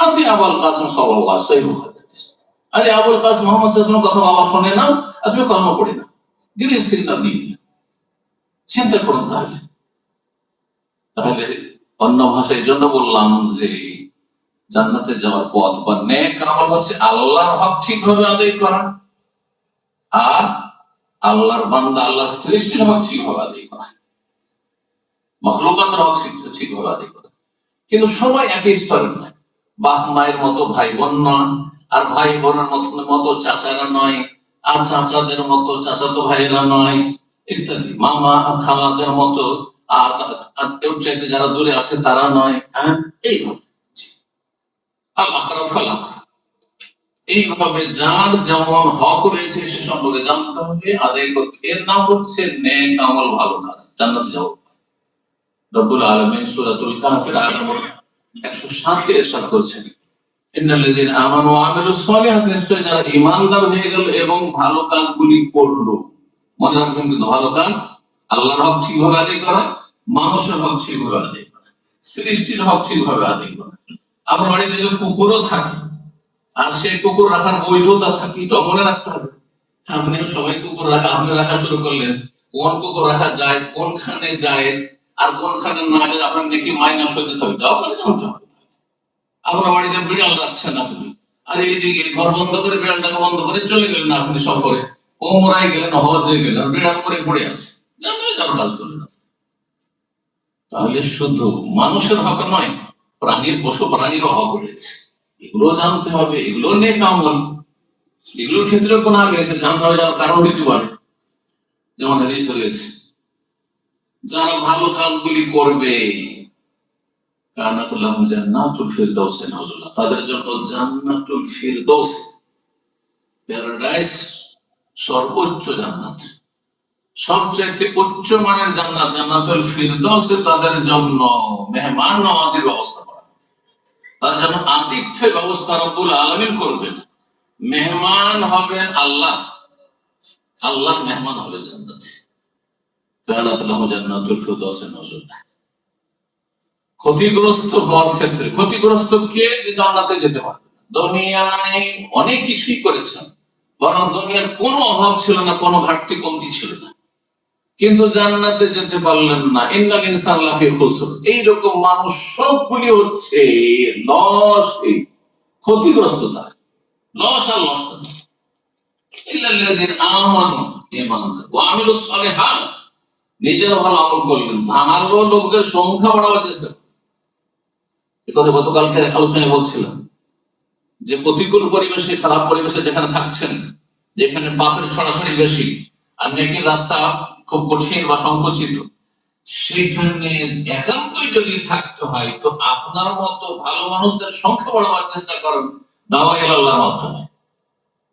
আতি আবুল কাসিম সাল্লাল্লাহু আলাইহি ওয়াসাল্লাম, আরে আবুল কাসিম মুহাম্মদ সাল্লাল্লাহু আলাইহি ওয়াসাল্লাম কথা বাবা শোনে না, আপনি কর্ম করি না, গিয়ে সিলটা দিয়ে চিন্তা করুন। তাহলে তাহলে অন্য ভাষায় জন্য বললাম যে জান্নাতে যাওয়ার পথ বা নেক আমল হচ্ছে আল্লাহর হক ঠিকভাবে আদায় করা, আর আল্লাহর বান্দা আল্লাহর সৃষ্টির হক ঠিকভাবে আদায় করা, মাখলুকাতের হক ঠিকভাবে আদায় করা। কিন্তু সবাই একই স্তরের নয়, বাপ মায়ের মতো ভাই বোন নয়, আর ভাই বোনের মতো চাচারা নয়, আর চাচাদের মতো চাচাতো ভাইয়েরা নয়, ইত্যাদি। মামা আর খালাদের মতো কেউ চাইতে যারা দূরে আছে তারা নয়। এইভাবে এইভাবে যার যেমন হক রয়েছে সে সম্পর্কে জানতে হবে, আদায় করতে। এর নাম হচ্ছে নেক আমল, ভালো কাজ, জান্নাত যাওয়া। রব্বুল আলামিন সূরাতুল কাহফের আয়াত নম্বর 107 এ ইরশাদ করেছেন, ইন্নাল্লাযীনা আমানু ওয়া আমিলুস সলিহাত, নিশ্চয় যারা ঈমানদার হয়ে গেল এবং ভালো কাজগুলি করলো। মনে রাখবেন কিন্তু ভালো কাজ আল্লাহর হক ঠিকভাবে আদায় করা, মানুষের হক ঠিকভাবে আদায় করা, সৃষ্টির হক ঠিকভাবে আদায় করা। আপনার বাড়িতে যদি কুকুরও থাকে আর সেই কুকুর রাখার বৈধতা থাকে, এটা মনে রাখতে হবে। আপনি সবাই কুকুর রাখা, আপনি রাখা শুরু করলেন, কোন কুকুর রাখা যায়, কোনখানে যায় আর কোনখানে না যায়, আপনার নাকি মাইনাস হয়ে যেতে হবে, আপনাকে জানতে হবে। আপনার বাড়িতে বিড়াল রাখছেন আপনি, আর এইদিকে ঘর বন্ধ করে বিড়ালটাকে বন্ধ করে চলে গেলেন আপনি সফরে, ওমরায় গেলেন, হজে গেলেন, বিড়াল করে পড়ে আছে, জানতে যাওয়ার কাজ করলেন। তাহলে শুধু মানুষের হক নয়, প্রাণীর পশু প্রাণীরও হক রয়েছে, এগুলো জানতে হবে। এগুলো নেক আমল, এগুলোর ক্ষেত্রে গুনাহ রয়েছে, জাহান্নামে যাওয়ার কারণ হতে পারে। যেমন হাদিসে রয়েছে, যারা ভালো কাজগুলি করবে কানাতুল লাহুম জান্নাতুল ফিরদাউস, নাউজুবিল্লাহ, তাদের জন্য জান্নাতুল ফিরদাউস, প্যারাডাইস, সর্বোচ্চ জান্নাত, সবচেয়ে উচ্চ মানের জান্নাত, জান্নাতুল ফিরদাউসে তাদের জন্য মেহমান নওয়াজির ব্যবস্থা করা, তাদের জন্য আতিথ্যের ব্যবস্থা রব্বুল আলামিন করবেন। মেহমান হবেন আল্লাহ, আল্লাহর মেহমান হবে জান্নাতে, কানাতুল লাহুম জান্নাতুল ফিরদাউস, নাউজুবিল্লাহ। ক্ষতিগ্রস্ত হওয়ার ক্ষেত্রে, ক্ষতিগ্রস্ত কে যে জান্নাতে যেতে পারবে? দুনিয়ায় অনেক কিছুই করেছেন, বরং দুনিয়ার কোনো অভাব ছিল না, কোনো ঘাটতি কমতি ছিল না, কিন্তু জান্নাতে যেতে পারলেন না। ইন্নাল ইনসানা লাফি খুসর, এইরকম মানুষ সবগুলি হচ্ছে লস, ক্ষতিগ্রস্ততা, লস আর লস। ইল্লাল্লাযীনা আমানু, ঈমানদার। ওয়া আমিলুস সালিহাত, নিজেরা ভালো আমল করলেন, ভালো লোকদের সংখ্যা বাড়াবার চেষ্টা করলেন। এ কথা গতকালকে আলোচনায় বলছিলাম যে প্রতিকূল পরিবেশে, খারাপ পরিবেশে যেখানে থাকছেন, যেখানে পাপের ছড়াছড়ি বেশি আর নেকির রাস্তা খুব কঠিন বা সংকুচিত, সেখানে একান্তই যদি থাকতে হয় তো আপনার মতো ভালো মানুষদের সংখ্যা বাড়াবার চেষ্টা করেন দাওয়া ইলাল্লাহর মাধ্যমে।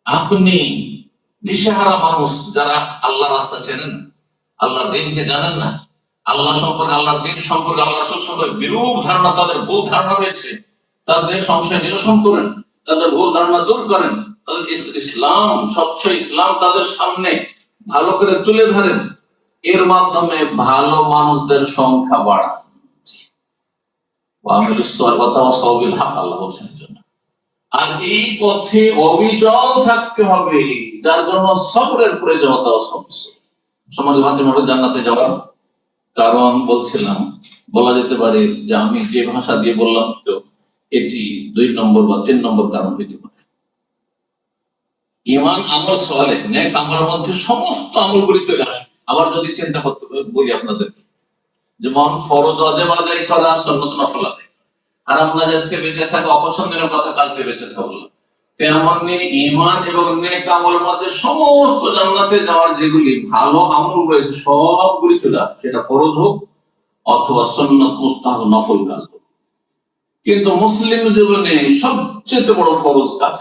আপনি দিশেহারা মানুষ যারা আল্লাহ রাস্তা চেনেন না, আল্লাহর দিনকে জানেন না, আল্লাহ সম্পর্কে, আল্লাহর দিন সম্পর্কে, আল্লাহ রাসূল সম্পর্কে বিরূপ ধারণা, তাদের ভুল ধারণা রয়েছে, তাদের সংশয় নিরসন করেন, তাদের ভুল ধারণা দূর করেন, তাদের ইসলাম, স্বচ্ছ ইসলাম তাদের সামনে ভালো করে তুলে ধরেন, এর মাধ্যমে ভালো মানুষদের সংখ্যা বাড়ান। আল্লাহ বলছেন জন্য। আর এই পথে অবিচল থাকতে হবে, যার জন্য সবরের প্রয়োজন। সমাজে ভাতে জান্নাতে যাওয়ার কারণ বলছিলাম, বলা যেতে পারে যে আমি যে ভাষা দিয়ে বললাম তো এটি 2 নম্বর বা 3 নম্বর কারণ হইতে পারে। ঈমান, আমল সালেহ, নেক আমলের মধ্যে সমস্ত আমলগুলি চলে আসে। আবার যদি চিন্তা করতে বলি আপনাদের, যেমন ফরজ ওয়াজিব আদায় করা, সুন্নাত নফল আদায় করা, হারাম নাজায়েজ থেকে বেঁচে থাকা, অপছন্দনীয় কথা কাজ থেকে বেঁচে থাকা বললাম, তেমনি ঈমান এবং নেক আমলের মধ্যে সমস্ত জান্নাতে যাওয়ার যেগুলি ভালো আমল রয়েছে সবগুলি চলে আসে, সেটা ফরজ হোক অথবা সুন্নাত, মুস্তাহাব, নফল কাজ হোক। কিন্তু মুসলিম জীবনে সবচেয়ে বড় ফরজ কাজ,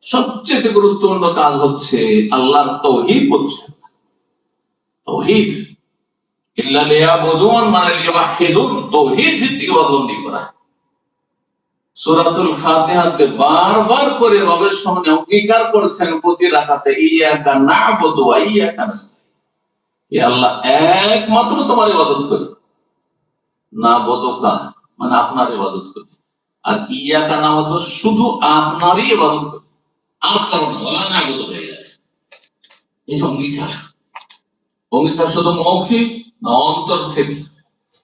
সবচেয়ে গুরুত্বপূর্ণ কাজ হচ্ছে আল্লাহর তাওহীদ প্রতিষ্ঠা করা। তাওহীদ ইল্লা লিয়াবুদুন মানে লিওয়াহিদুন, তাওহীদ ভিত্তিক ইবাদতবন্দি করা। সূরাতুল ফাতিহাতে বারবার করে রবের সামনে অঙ্গীকার করেছেন প্রতি রাকাতে, ইয়াকা না'বুদু ওয়া ইয়াকা নাস্তাঈন, হে আল্লাহ একমাত্র তোমার ইবাদত করি, না বদকা মানে আপনার ইবাদত করি, আর ইয়াকা না'বুদু শুধু আপনারই ইবাদত করি, আর কারো না, ওয়ালা না'বুদু গায়রাক। এই অঙ্গীকার, অঙ্গীকার শুধু মৌখিক না, অন্তর থেকে,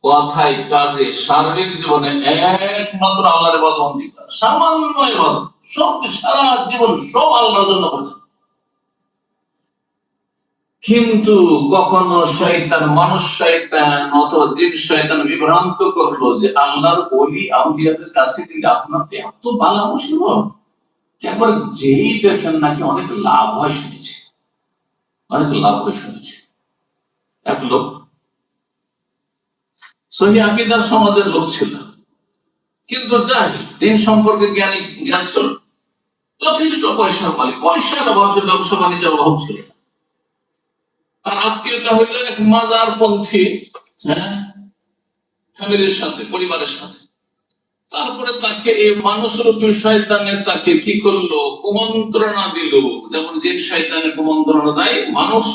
কথায়, কাজে, সার্বিক জীবনে একমাত্র আল্লাহর ইবাদত করা, সামান্য ইবাদত, সব সারা জীবন সব আল্লাহর জন্য করছেন। কিন্তু কখনো শয়তান, মানুষ শয়তান অথবা জিন শয়তান বিভ্রান্ত করলো যে আল্লাহর ওলি আউলিয়াদের কাছে দিলে আপনার তো এত বালা মুসিবত, একবার যেই দেখেন নাকি অনেক লাভ হয় শুনেছি, অনেক লাভ হয় শুনেছি। এক লোক সহি আকীদার সমাজের লোক ছিল, কিন্তু জাহিল, দিন সম্পর্কে জ্ঞান ছিল, যথেষ্ট পয়সার মালিক, পয়সার অভাব ছিল, ব্যবসা বাণিজ্যের অভাব ছিল। তার আত্মীয়তা হইল এক মাজার পন্থী ফ্যামিলির সাথে, পরিবারের সাথে। তারপরে তাকে এই মানুষরূপী শয়তানে তাকে কি করলো, কুমন্ত্রণা দিল, যেমন জিন শয়তানে কুমন্ত্রণা দেয় মানুষ।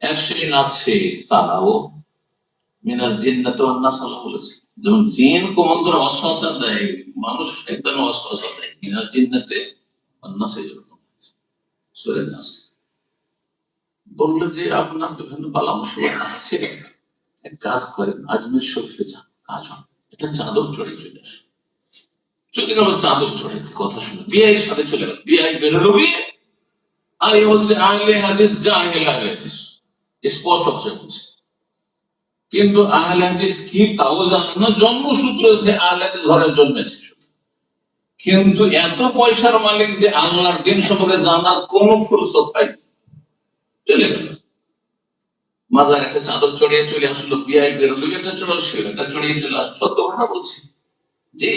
এক শ্রেণী আছে তারাও মিনাল জিন্নাতি ওয়ান নাস, আল্লাহ বলেছে, যেমন জিন কুমন্ত্রণা ওয়াসওয়াসা দেয়, মানুষ শয়তান ওয়াসওয়াসা দেয়, মিনাল জিন্নাতি ওয়ান নাস, সূরা নাস। বললো যে আপনার বিভিন্ন বালা মুসিবত আসছে, এক কাজ করেন, আজমির শরীফে যান, কাজ হয়, এটা চাদর চড়ে চলে আসে। চলে গেল চাদর চড়াইতে, কথা শুনে বিয়ের সাথে চলে গেল, বিয়ে বেরোলো বিয়ে, আর এ বলছে আহলে হাদিস, জাহেল আহলে হাদিস, স্পষ্ট ভাষায় বলছে। কিন্তু আহলে হাদিস কি তাও জানে না, জন্মসূত্রে সে আহলে হাদিস ঘরে জন্মেছে, কিন্তু এত পয়সার মালিক যে আল্লাহর দিন সম্পর্কে জানার কোন ফুরসত হয়নি, চলে গেল মাজার, একটা চাদর চড়িয়ে চলে আসলো, বিয়ে বেরোলো, একটা চলে আসলো, একটা চড়িয়ে চলে আসলো। সত্য ঘটনা বলছি জি,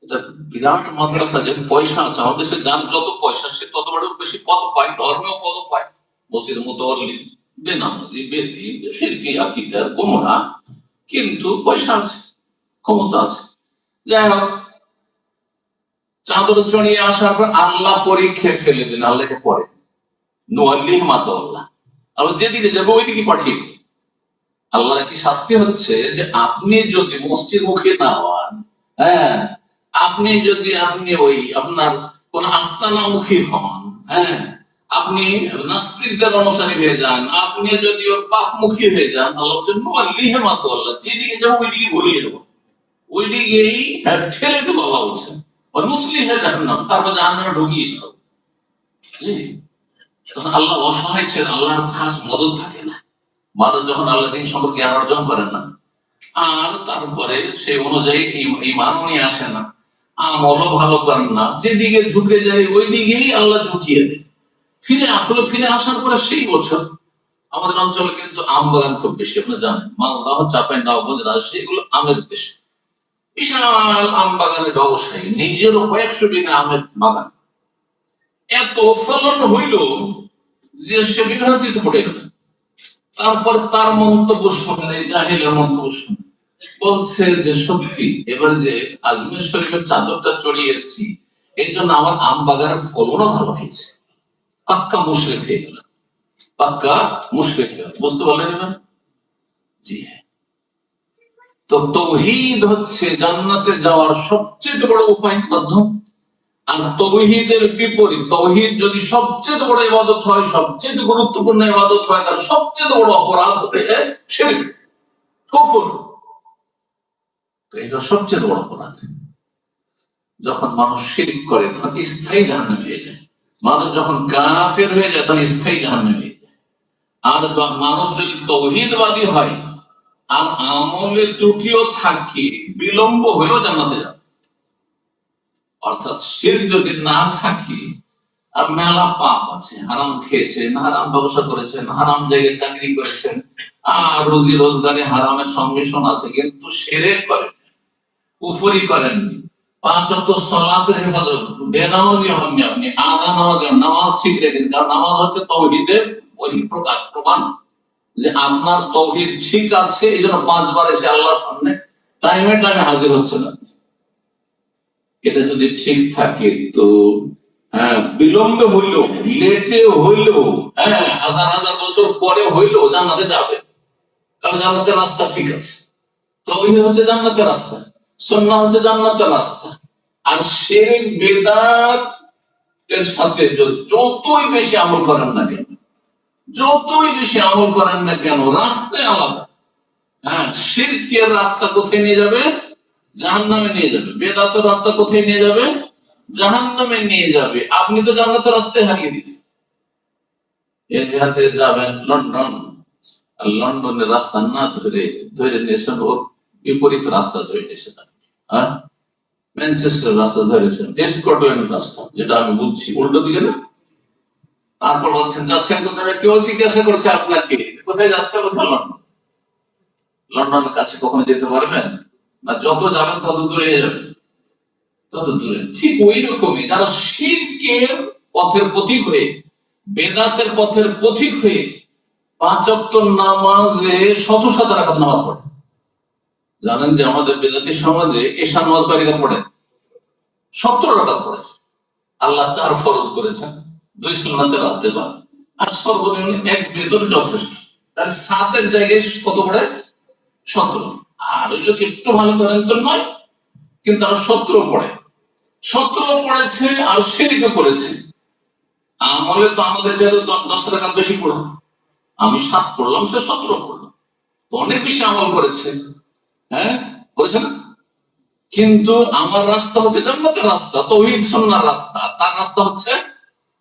এটা বিরাট মাদ্রাসা, যেহেতু পয়সা আছে আমাদের দেশে, যার যত পয়সা সে তত বড় বেশি পদ পায়, ধর্মেও পদ পায়, মসজিদ মুতাওয়াল্লি, বেনামাজি, বেদিন, শিরকি আকীদার গোমরা, কিন্তু পয়সা আছে, ক্ষমতা আছে। যাই হোক, চাদর চড়িয়ে আসার পর আল্লাহ পরীক্ষায় ফেলে দিন, আল্লাহ এটা করে নুয়াল্লিহি মা তাওয়াল্লা, আল্লাহ যেদিকে যাবে ওইদিকে পাঠিয়ে দেবে। আল্লাহর একটি শাস্তি হচ্ছে যে আপনি যদি মসজিদ মুখী না হন, আপনি যদি ওই আপনার কোন আস্তানা মুখী হন, আপনি নাস্তিকদের অনুসারী হয়ে যান, আপনি যদি ওর পাপমুখী হয়ে যান, আল্লাহ বলছেন নুয়াল্লিহি মা তাওয়াল্লা, যেদিকে যাবো ওইদিকে ঘুরিয়ে দেবো, ওইদিকেই ঠেলে দেবো। আল্লাহ বলছেন নুসলিহা জাহান্নাম, তারপর জাহান্নামে ঢুকিয়ে দেবো। তখন আল্লাহ অসহায় ছিলেন, আল্লাহর খাস মদত থাকে না। মানুষ যখন আল্লাহ দিন সম্পর্কে জ্ঞান অর্জন করেন না, আর তারপরে সেই অনুযায়ী ঈমানও নিয়ে আসে না, আমলও ভালো করেন না, যেদিকে ঝুঁকে যায় ওই দিকেই আল্লাহ ঝুঁকিয়ে দেয়। ফিরে আসার পরে সেই বছর আমাদের অঞ্চলে কিন্তু আম বাগান খুব বেশি, আপনি জানেন, মালদহ, চাঁপাইনবাবগঞ্জ, রাজশাহী, এগুলো আমের দেশ। বিশাল আম বাগানের ব্যবসায়ী, নিজেরও কয়েকশো বিঘা আমের বাগান। এত ফলন হইল যে সে বিভ্রান্তিতে পড়ে গেল। তারপর তার মন্তব্য শুনলে, জাহিলের মন্তব্য শুনলে বলছে যে সত্যি এবার যে আজমির শরীফের চাদরটা চড়িয়ে এসেছি, এই জন্য আমার আম বাগানের ফলনও ভালো হয়েছে। পাক্কা মুশরিক হয়ে গেল, পাক্কা মুশরিক হয়ে গেল। বুঝতে পারলেন এবার? জি হ্যাঁ। তো তাওহীদ হচ্ছে জান্নাতে যাওয়ার সবচেয়ে বড় উপায়, মাধ্যম। আর তাওহীদের বিপরীত, তাওহীদ যদি সবচেয়ে বড় ইবাদত হয়, সবচেয়ে গুরুত্বপূর্ণ ইবাদত হয়, তার সবচেয়ে বড় অপরাধ হচ্ছে শিরক, কুফর। তো এটা সবচেয়ে বড় অপরাধ। যখন মানুষ শিরক করে তখন স্থায়ী জাহান্নামে হয়ে যায়। মানুষ যখন কাফের হয়ে যায় তখন স্থায়ী জাহান্নামে হয়ে যায়। আর মানুষ যদি তাওহীদবাদী হয় আর আমলে ত্রুটিও থাকে, বিলম্ব হলেও জান্নাতে যাবে। অর্থাৎ শিরক যদি না থাকে আর মেলা পাপ আছে, হারাম খেয়েছেন, হারাম ব্যবসা করেছেন, হারাম জায়গায় চাকরি করেছেন, আর রুজি রোজগারে হারামের সংমিশ্রণ আছে, কিন্তু শিরক করেন, কুফরি করেননি, 5 ওয়াক্ত সালাতের হেফাজত, বেনামাজি হননি আপনি, আধা নামাজি, নামাজ ঠিক রেখেছেন। কারণ নামাজ হচ্ছে তাওহীদের বহিঃপ্রকাশ, প্রমাণ যে আপনার তাওহীদ ঠিক আছে। এই জন্য 5 বার এসে আল্লাহর সামনে টাইমে হাজির হচ্ছে না। এটা যদি ঠিক থাকে তো বিলম্বে হইলেও, লেটে হইলেও, হাজার হাজার বছর পরে হইলেও জান্নাতে যাবে। কারণ জান্নাতের রাস্তা ঠিক আছে। তাওহীদ হচ্ছে জান্নাতের রাস্তা, সুন্নাহ হচ্ছে জান্নাতের রাস্তা। আর শিরক বিদআতের সাথে যতই বেশি আমল করেন না কেন, যতই বেশি আমল করেন না কেন, রাস্তায় আলাদা। শিরকের রাস্তা কোথায় নিয়ে যাবে? জাহান্নামে নিয়ে যাবে। বেদাতের রাস্তা কোথায় নিয়ে যাবে? জাহান্নামে নিয়ে যাবে। আপনি তো জান্নাতের রাস্তায় হারিয়ে দিয়েছেন। এর হাতে যাবেন লন্ডন, আর লন্ডনের রাস্তা না ধরে ধরে নিয়েছেন ওর বিপরীত রাস্তা ধরে নিয়েছেন। ম্যানচেস্টার রাস্তা ধরেছেন, স্কটল্যান্ড রাস্তা, যেটা আমি বুঝছি উল্টো দিকে না। তারপর বলছেন যাচ্ছেন কোথায়? কেউ জিজ্ঞাসা করছে আপনাকে কোথায় যাচ্ছে, কোথায়? লন্ডন। লন্ডনের কাছে কখনো যেতে পারবেন না, যত যাবেন তত দূরে যাবেন, তত দূরে। ঠিক ওই রকমই যারা শিরকের পথের পথিক হয়ে, বেদাতের পথের পথিক হয়ে 5 ওয়াক্ত নামাজে শত শত রাকাত নামাজ পড়ে। জানেন যে আমাদের বেদাতি সমাজে এশা নামাজ কয় রাকাত পড়ে? 17 রাকাত পড়ে। আল্লাহ 4 ফরজ করেছেন, 2 সুন্নাতের রাতে বা, আর সর্বনিম্ন 1 বেতন যথেষ্ট। তার 7-এর জায়গায় কত পড়ে? 17। আর যদি একটু ভালো করেন তো নয়, কিন্তু তারা 17 পড়ে। 17 পড়েছে আর শিরকও করেছে। আমলে তো আমাদের চাইতে 10 রাকাত বেশি পড়লো। আমি 7 পড়লাম, সে 17 পড়লো, তো অনেক বেশি আমল করেছে। করেছে না? কিন্তু আমার রাস্তা হচ্ছে জান্নাতের রাস্তা, তাওহীদ সুন্নাহর রাস্তা, তার রাস্তা হচ্ছে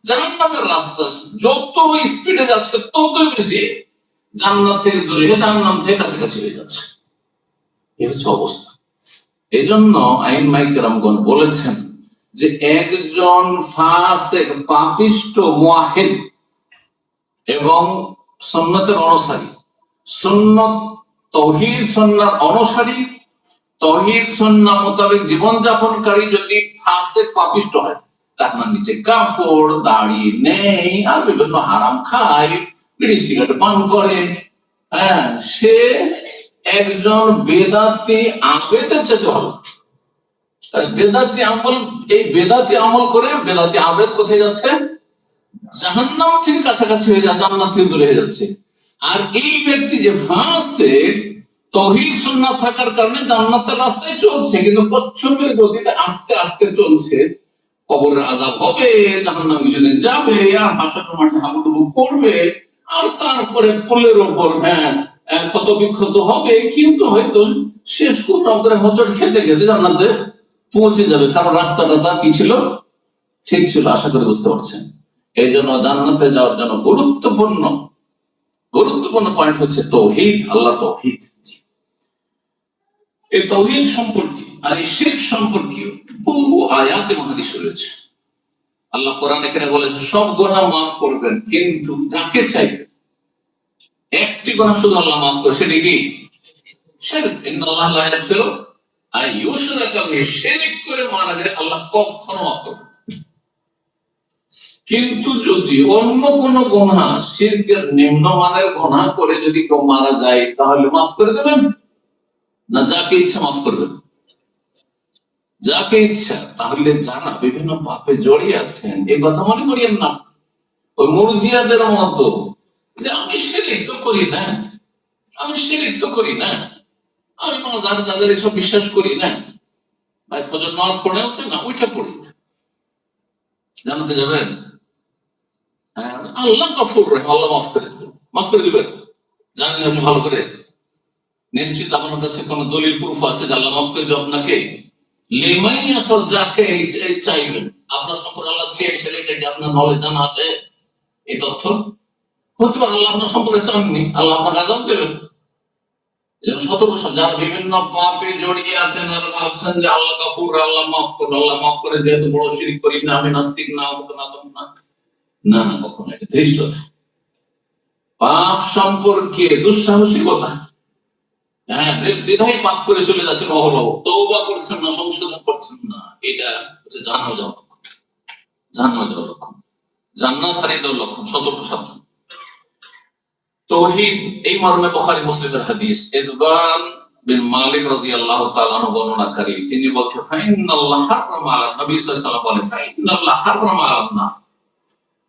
জাহান্নামের রাস্তা। যত স্পিডে যাচ্ছে ততই বেশি জান্নাত থেকে দূরে, জাহান্নাম থেকে কাছাকাছি হয়ে যাচ্ছে। এই হচ্ছে অবস্থা। এই জন্য আইম্মায়ে কেরামগণ বলেছেন যে একজন ফাসিক, পাপিষ্ঠ, মুওয়াহিদ এবং সুন্নতের অনুসারী, সুন্নত তাওহীদ সুন্নাহর অনুসারী, তাওহীদ সুন্নাহ মোতাবেক জীবনযাপনকারী যদি ফাসিক, পাপিষ্ঠ হয়, টাকনার নিচে কাপড়, দাড়ি নেই, আর বিভিন্ন হারাম খায়, বিড়ি সিগারেট পান করে, সে একজন বেদাতি আবেদের চেয়ে ভালো। বেদাতি আমল, এই বেদাতি আমল করে বেদাতি আবেদ কোথায় যাচ্ছে? জাহান্নাম থেকে কাছাকাছি হয়ে যায়, জান্নাত থেকে দূরে হয়ে যাচ্ছে। আর এই ব্যক্তি যে ফাসিক, তাওহীদ সুন্নাহ থাকার কারণে জান্নাতের রাস্তায় চলছে, কিন্তু কচ্ছপের গতিতে আস্তে আস্তে চলছে। কবরের আযাব হবে, জাহান্নামে কিছুদিন যাবে, আর হাসরের মাঠে হাবুডুবু করবে, আর তারপরে পুলের ওপর ক্ষত বিক্ষত হবে, কিন্তু হয়তো শেষ করে হোঁচট খেতে খেতে জান্নাতে পৌঁছে যাবে। কারণ রাস্তাটা তার কি ছিল? ঠিক ছিল। আশা করে বুঝতে পারছেন। এই জন্য জান্নাতে যাওয়ার জন্য গুরুত্বপূর্ণ পয়েন্ট হচ্ছে তাওহীদ, আল্লাহর তাওহীদ। এই তাওহীদ সম্পর্কে আর এই শিরক সম্পর্কে বহু আয়াত এবং হাদিস রয়েছে। আল্লাহ কোরআন এখানে বলেছে সব গুনাহ মাফ করবেন, কিন্তু যাকে চাইবেন। একটি গুনাহ শুধু আল্লাহ মাফ করে, সেটা কি? শিরক। ইন্নাল্লাহা লা ইয়াগফিরু আন ইউশরাকা বিহি, শিরক করে মারা গেলে আল্লাহ কখনো মাফ করবেন। কিন্তু যদি অন্য কোন গুনাহ, শিরকের নিম্নমানের গুনাহ করে যদি কেউ মারা যায়, তাহলে মাফ করে দেবেন না যাকে ইচ্ছা মাফ করবেন? যাকে ইচ্ছা। তাহলে যারা বিভিন্ন পাপে জড়িয়ে আছেন, এই কথা মনে করিয়েন না ওই মুরজিয়াদের মতো যে আমি শিরক তো করি না, আমি মাজার যাদের এসব বিশ্বাস করি না, ভাই ফজর নামাজ পড়ে হচ্ছে না, ওইটা পড়ি না, জানাতে যাবেন? হ্যাঁ, আল্লাহ গফুর রহিম, আল্লাহ মাফ করে দিবেন। জানেন আপনি ভালো করে? নিশ্চিত আপনার কাছে কোন দলিল প্রুফ আছে যে আল্লাহ মাফ করে দেবে আপনাকে? লিমাই আসল, যাকে চাইবেন। আপনার সম্পর্কে আল্লাহ চেয়েছেন, এটা কি আপনার নলেজ জানা আছে? এই তথ্য হতে পারে আল্লাহ আপনার সম্পর্কে চাননি, আল্লাহ আপনাকে আযাব দেবেন। সতর্ক, যারা বিভিন্ন পাপে জড়িয়ে আছেন, যারা ভাবছেন যে আল্লাহ গফুর, আল্লাহ মাফ করে, যেহেতু বড় শিরক করি না, আমি নাস্তিক না, না, কখনো এটা ধৃষ্টতা। পাপ সম্পর্কে দুঃসাহসিকতা, নির্দ্বিধায় পাপ করে চলে যাচ্ছেন, অহরহ তওবা করছেন না, সংশোধন করছেন না, এটা হচ্ছে জাহান্নামে যাওয়ার লক্ষণ, জান্নাত হারিয়ে দেওয়ার লক্ষণ। সতর্ক, সাবধান। তাওহীদ, এই মর্মে বুখারী মুসলিমের হাদিস। ইদবান বিন মালিক রাদিয়াল্লাহু তাআলা আনহু বর্ণনাকারী, তিনি বলেন ফাইনাল্লাহ হারামা আলা নবী সাল্লাল্লাহু আলাইহি ওয়াসাল্লাম, ফাইনাল্লাহ হারামা আলা,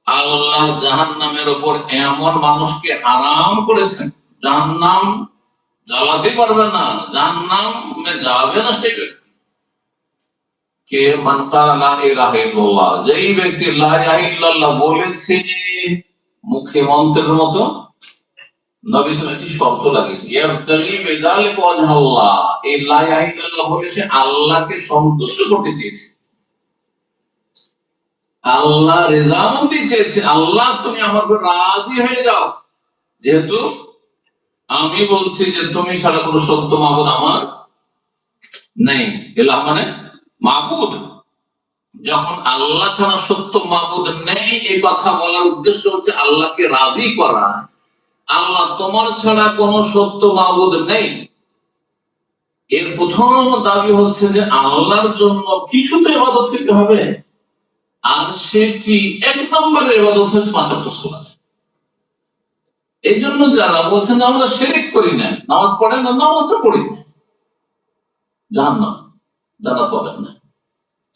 আল্লাহ জাহান্নামের উপর এমন মানুষকে হারাম করেছেন, জাহান্নাম জ্বালাতে পারবে না, জাহান্নামে যাবে না সেই ব্যক্তি কে মান ক্বালা লা ইলাহা ইল্লাল্লাহ, যেই ব্যক্তি লা ইলাহা ইল্লাল্লাহ বলেছে মুখে মন্ত্রের মতো। নবী সাল্লাল্লাহু আলাইহি ওয়াসাল্লাম একটি শর্ত লাগিয়েছেন, ইয়াবতাগি বিযালিকা ওয়াজহাল্লাহ, এই লা ইলাহা ইল্লাল্লাহ বলেছে আল্লাহকে সন্তুষ্ট করতে চেয়েছে, আল্লাহ রেজামন্দি চেয়েছে, আল্লাহ তুমি আমার উপর রাজি হয়ে যাও, যেহেতু আমি বলছি যে তুমি ছাড়া কোনো সত্য মাবুদ আমার নেই। ইলাহ মানে মাবুদ। যখন আল্লাহ ছাড়া সত্য মাবুদ নেই, এই কথা বলার উদ্দেশ্য হচ্ছে আল্লাহকে রাজি করা। আল্লাহ তোমার ছাড়া কোনো সত্য মাবুদ নেই, এর প্রথম দাবি হচ্ছে যে আল্লাহর জন্য কিছু তো ইবাদত করতে হবে, আর সেটি এক নম্বরের ইবাদত হচ্ছে 5 ওয়াক্ত সালাত। এই জন্য যারা বলছেন যে আমরা শিরক করি না, নামাজ পড়েন না, নামাজটা পড়ি না, জান্নাত পাবেন না।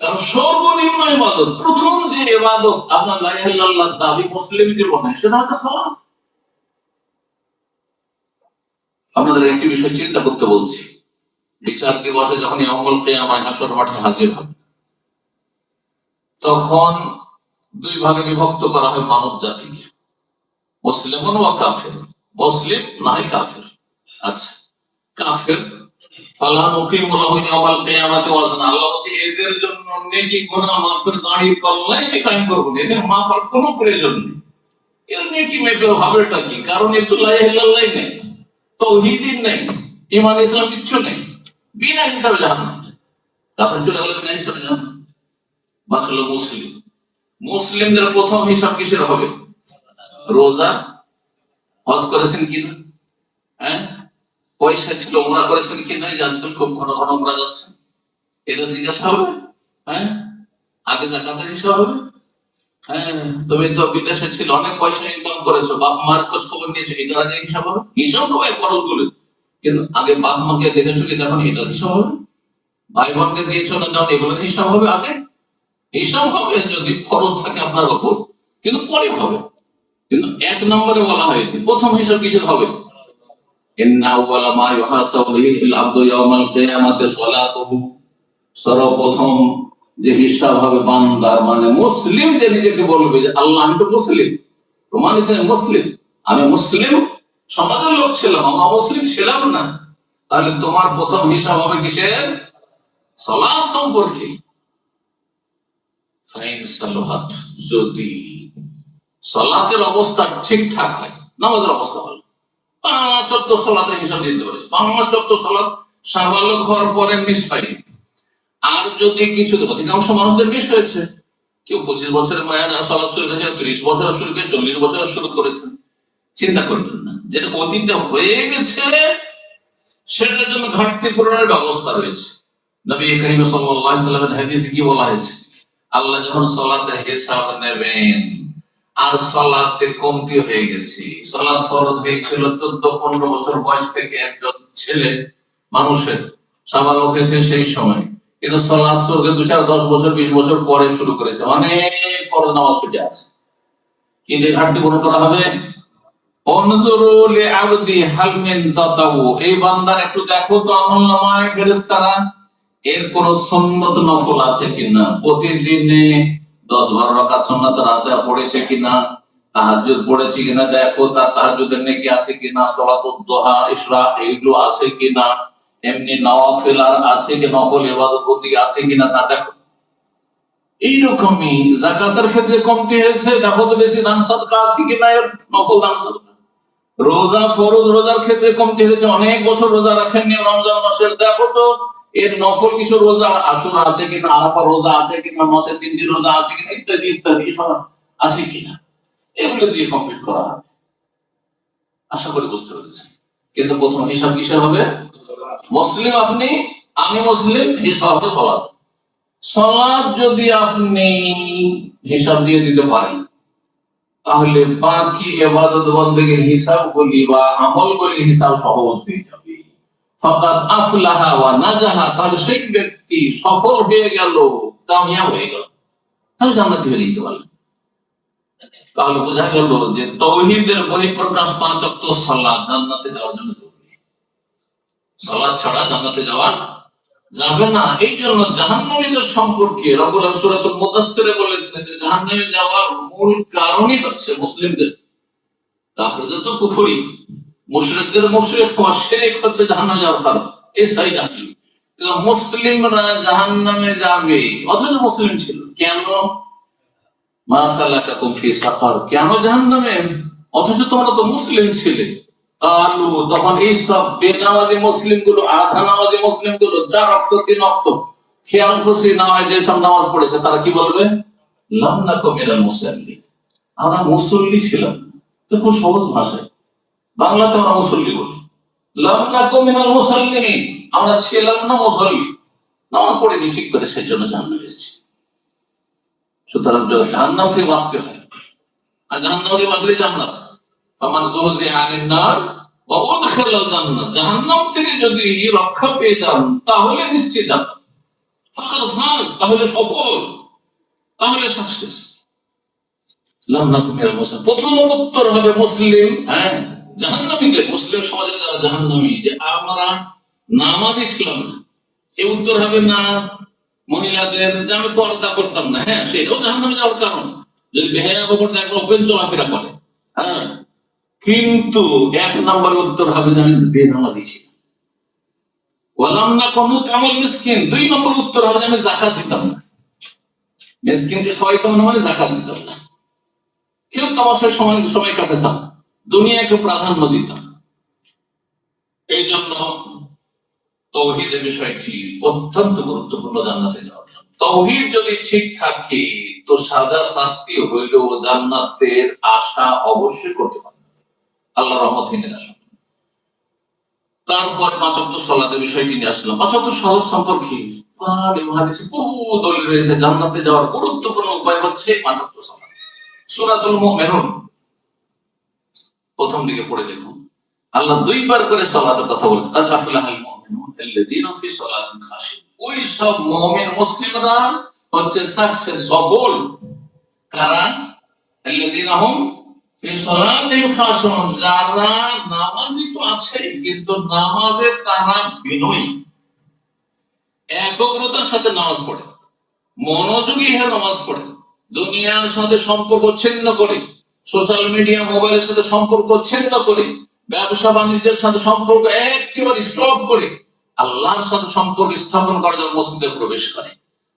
কারণ সর্বনিম্ন ইবাদত, প্রথম যে ইবাদত আপনার লা ইলাহা ইল্লাল্লাহ দাবি মুসলিম জীবনে, সেটা হচ্ছে সালাত। আপনাদের একটি বিষয় চিন্তা করতে বলছি, বিচার দিবসে যখন ইয়াউমুল কিয়ামাহ হাসর মাঠে হাজির হবে, তখন 2 ভাগে বিভক্ত করা হয় মানব জাতিকে, মুসলিম ও কাফের। মুসলিম নাই কাফের। আচ্ছা, কাফের ফালা নুকিমু লাহু ইয়াউমাল কিয়ামাতি ওয়াজনা, আল্লাহ বলেছে এদের জন্য নেকি গুনাহ মাপের দাঁড়ি পাল্লাই আমি কায়েম করব না, এদের মাপার কোনো প্রয়োজন নেই। এর নেকি মেপে ভাবেটা কি? কারণ এর তো লা ইলাহা ইল্লাল্লাহ নেই, তাওহীদই নেই, ঈমান ইসলাম কিচ্ছু নেই, বিনা হিসাবে জাহান্নাম। কাফের চলে গেলে বিনা হিসাবে জাহান্নাম। বাঁচলো মুসলিম। মুসলিমদের প্রথম হিসাব কিসের হবে? রোজা, হজ করেছেন কিনা, পয়সা ছিল ওমরা করেছেন কিনা, আজকাল খুব ঘন ঘন ওমরা যাচ্ছে, এটা জিজ্ঞাসা হবে। আগে যাকাতের হিসাব হবে। তুমি তো বিদেশে ছিল, অনেক পয়সা ইনকাম করেছো, বাপ মার খোঁজ খবর নিয়েছো, এটার আগে হিসাব হবে। হিসাব হবে খরচগুলো, কিন্তু আগে বাপ মাকে দেখেছো কি দেখো, এটার হিসাব হবে। ভাই বোনকে দিয়েছো না যেমন, এগুলোর হিসাব হবে। আগে হিসাব হবে যদি খরচ থাকে আপনার উপর, কিন্তু পরে হবে। কিন্তু 1 নম্বরে বলা হয়নি। প্রথম হিসাব কিসের হবে? সর্বপ্রথম যে হিসাব হবে বান্দার, মানে মুসলিম যে নিজেকে বলবে যে আল্লাহ আমি তো মুসলিম, প্রমাণিত মুসলিম, আমি মুসলিম সমাজের লোক ছিলাম, আমরা মুসলিম ছিলাম না, তাহলে তোমার প্রথম হিসাব হবে কিসের? সালাত সম্পর্কে। ফাইন সালাত, যদি সালাতের অবস্থা ঠিকঠাক হয়, নামাজের অবস্থা ভালো, 5 সালাতের হিসাব দিতে পারে, 5 সালাত সাবালক হওয়ার পরে মিস হয়নি। আর যদি কিছু, অধিকাংশ মানুষদের মিস হয়েছে, কেউ 25 বছরের মায়ের সালাত শুরু করেছে, 30 বছর শুরু করে 40 বছর শুরু করেছেন, চিন্তা করবেন না, যেটা অতীতে হয়ে গেছে সেটার জন্য ঘাটতি পূরণের ব্যবস্থা রয়েছে। নবী করিম সাল্লাল্লাহু আলাইহি ওয়াসাল্লামের হাদিসে কি বলা হয়েছে, আল্লাহ যখন সালাতের হিসাব নেবেন আর সালাতে কমতি হয়ে গেছে, সালাত ফরজ হয়েছিল 14-15 বছর বয়স থেকে একজন ছেলে মানুষের সাবালক হয়েছে সেই সময়, কিন্তু সালাত শুরু 2-4, 10 বছর 20 বছর পরে শুরু করেছে, অনেক ফরজ নামাজ ছুটে আছে, কিন্তু ঘাটতি পূরণ করা হবে। এই বান্দার একটু দেখো তো আমলনামায় ফেরেশতারা এর কোন সুন্নত নফল আছে কিনা, প্রতিদিনে 10-12 রাকাত সুন্নাত রাতে পড়েছে কিনা, তাহাজ্জুদ পড়েছে কিনা দেখো, তার তাহাজ্জুদের নেকি আছে কিনা, সালাতুদ দুহা, ইশরাক এগুলো আছে কিনা, এমনি নওয়াফিল আর আছে কি, নফল ইবাদত বন্দেগী আছে কিনা তা দেখো। এইরকমই যাকাতের ক্ষেত্রে কমতি হয়েছে, দেখো তো বেশি দান সাদকা আছে কিনা, এর নফল দান সাদকা। রোজা ফরজ রোজার ক্ষেত্রে কমতি হয়েছে, অনেক বছর রোজা রাখেননি রমজান মাসের, দেখো তো এর নফল কিছু রোজা আশুরা আছে কিনা, আরাফা রোজা আছে কিনা, মাসে 3 দিন রোজা আছে কিনা, ইত্যাদি ইত্যাদি সব আছে কিনা, এগুলো দিয়ে কমপ্লিট করা হবে। আশা করি বুঝতে পেরেছেন। কিন্তু প্রথম হিসাব কিসের হবে? মুসলিম আপনি, আমি মুসলিম, হিসাব হবে সালাত। সালাত যদি আপনি হিসাব দিয়ে দিতে পারেন, তাহলে বাকি ইবাদত বন্দেগীর হিসাবগুলি বা আমলগুলির হিসাব সহজ হয়ে যাবে। ফাকাদ আফলাহা ওয়া নাজাহা, তাহলে সেই ব্যক্তি সফল হয়ে গেল, কামিয়াব হয়ে গেল, তাহলে জান্নাতি হয়ে যেতে পারলেন। তাহলে বোঝা গেল যে তাওহীদের বহিঃপ্রকাশ 5 ওয়াক্ত সালাত জান্নাতে যাওয়ার জন্য জরুরি। সালাত ছাড়া জান্নাতে যাওয়া যাবে না। এই জন্য জাহান্নামীদের সম্পর্কে রব্বুল আলামিন সূরাতুল মুদাসসিরে বলেছেন যে জাহান্নামে যাওয়ার মূল কারণই হচ্ছে মুসলিমদের, কাফেরদের তো কুফরি, মুশরিকদের মুশরিক হওয়া, শিরক হচ্ছে জাহান্নামে যাওয়ার কারণ। এই সাই জাহান্নামী, কিন্তু মুসলিমরা জাহান্নামে যাবে অথচ মুসলিম ছিল কেন? মা সালাকাকুম ফি সাকার, কেন জাহান্নামে অথচ তোমরা তো মুসলিম ছিলে? কালু, তখন এই সব বেনামাজি মুসলিম গুলো, আধা নামাজি মুসলিম গুলো, যার রক্ত 3 রক্ত, খেয়াল খুশি না হয় যে সব নামাজ পড়েছে, তারা কি বলবে? লাম নাকুম মিনাল মুসাল্লিন, আমরা মুসল্লি ছিলাম। তো খুব সহজ ভাষায় বাংলাতে আমরা মুসল্লি বলি, লাম নাকুম মিনাল মুসাল্লিন, আমরা ছিলাম না মুসল্লি, নামাজ পড়িনি ঠিক করে, সেই জন্য জাহান্নামে এসেছি। সুতরাং জাহান্নাম থেকে বাঁচতে হয়, আর জাহান্নাম থেকে বাঁচলে জান্নাত। ফামান যুহজিহা আনিন নার ওয়া উদখিলাল জান্নাহ, জাহান্নাম থেকে যদি রক্ষা পেয়ে যান তাহলে নিশ্চিত জান্নাত। ফাকাদ ফাজ, তাহলে সফল, তাহলে সাকসেস। লাম নাকুম মিনাল মুসাল্লিন, প্রথম উত্তর হবে মুসলিম, হ্যাঁ জাহান্নামীদের, মুসলিম সমাজের যারা জাহান্নামী, যে আমরা নামাজি ছিলাম না, এই উত্তর হবে না। মহিলাদের যে আমি পর্দা করতাম না, হ্যাঁ সেটাও জাহান্নামে যাওয়ার কারণ, যদি বেহায়া পর্দা একবার ওপেন চলাফেরা করে, হ্যাঁ। কিন্তু 1 নম্বর উত্তর হবে যে আমি বেনামাজি ছিলাম। ওয়ালাম নাকুনু কামাল মিসকিন, 2 নম্বর উত্তর হবে যে আমি যাকাত দিতাম না, মিসকিনকে খাওয়াইতাম না মানে যাকাত দিতাম না, কেউ তামাশায় সময় কাটাতাম, দুনিয়াকে প্রাধান্য দিতাম। এই জন্য তাওহীদের বিষয়টি অত্যন্ত গুরুত্বপূর্ণ জান্নাতে যাওয়ার জন্য। তাওহীদ যদি ঠিক থাকে তো সাজা শাস্তি হইলেও জান্নাতের আশা অবশ্যই করতে পারবে, আল্লাহর রহমতের আশা। তারপর 5 ওয়াক্ত সালাতের বিষয়টি নিয়ে আসলাম। 5 ওয়াক্ত সালাত সম্পর্কে কোরআন এবং হাদিসে বহু দলিল রয়েছে। জান্নাতে যাওয়ার গুরুত্বপূর্ণ উপায় হচ্ছে 5 ওয়াক্ত সালাত। সূরাতুল মুমিনুন প্রথম দিকে পড়ে দেখুন, আল্লাহ 2 বার করে সালাতের কথা বলেছে। কাদ আফলাহাল মুমিনুন আল্লাযীনা ফি সালাতিহিম খাশিউন, ওই সব মুমিন মুসলিমরা হচ্ছে সাকসেস, সফল। কারা? আল্লাযীনা হুম ফি সালাতিহিম খাশিউন, যারা নামাজি তো আছে কিন্তু নামাজে তারা বিনয়ী, একাগ্রতার সাথে নামাজ পড়ে, মনোযোগী হয়ে নামাজ পড়ে, দুনিয়ার সাথে সম্পর্ক ছিন্ন করে, সোশ্যাল মিডিয়া মোবাইলের সাথে সম্পর্ক ছিন্ন করে, ব্যবসা বাণিজ্যের সাথে সম্পর্ক একেবারে স্টপ করে আল্লাহর সাথে সম্পর্ক স্থাপন করার জন্য মসজিদে প্রবেশ করে।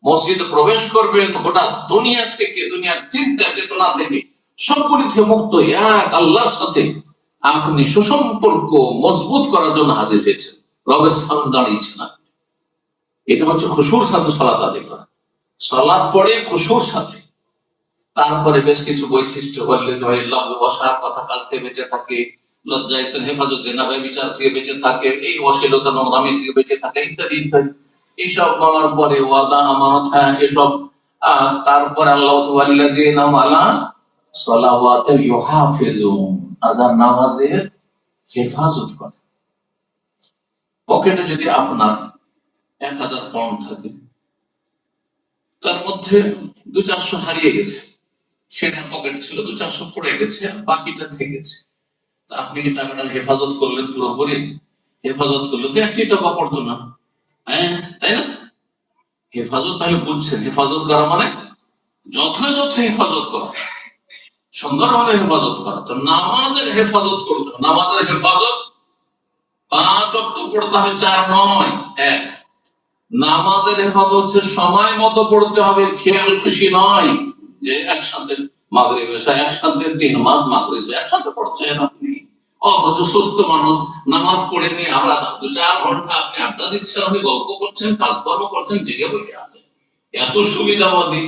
মসজিদে প্রবেশ করবেন গোটা দুনিয়া থেকে, দুনিয়ার চিন্তা চেতনা থেকে সবগুলি থেকে মুক্ত এক আল্লাহর সাথে আপনি সুসম্পর্ক মজবুত করার জন্য হাজির হয়েছেন, রবের সামনে দাঁড়িয়েছেন। এটা হচ্ছে খুশুর সাথে সালাত আদায় করা। সালাত পড়ে খুশুর সাথে, তারপরে বেশ কিছু বৈশিষ্ট্য বললে যে বসার কথা কাজ থেকে বেঁচে থাকে, লজ্জা স্থান হেফাজত, জেনা বিচার থেকে বেঁচে থাকে, এই অশ্লীলতা নোংরামি থেকে বেঁচে থাকে, ইত্যাদি ইত্যাদি। এইসব বলার পরে ওয়াদা আমানত, হ্যাঁ এসব। তারপরে আল্লাহ আলা সালাওয়াতে ইউহাফিজুন, আযান নামাজের হেফাজত করে। পকেটে যদি আপনার 1000 পাউন্ড থাকে, তার মধ্যে 200-400 হারিয়ে গেছে, সেটা পকেট ছিল, 200-400 পড়ে গেছে, বাকিটা থেকেছে, তা আপনি কি টাকাটা হেফাজত করলেন? পুরোপুরি হেফাজত করলে তো একটি টাকা পড়তো না, হ্যাঁ তাই না? হেফাজত তাহলে বুঝছেন, হেফাজত করা মানে যথাযথ হেফাজত করা, সুন্দরভাবে হেফাজত করা। তো নামাজের হেফাজত করতে হবে। নামাজের হেফাজত 5 ওয়াক্ত পড়তে হবে, 4 নয়, 1। নামাজের হেফাজত হচ্ছে সময় মতো পড়তে হবে, খেয়াল খুশি নয় যে একসাথে মাগরিব এশা একসাথে 3 মাস মাগরিব একসাথে পড়ছেন আপনি, অথচ সুস্থ মানুষ নামাজ পড়ে নিয়ে আবার 2-4 ঘন্টা আপনি আড্ডা দিচ্ছেন, আপনি গল্প করছেন, কাজকর্ম করছেন, জেগে বসে আছেন, এত সুবিধাবাদী।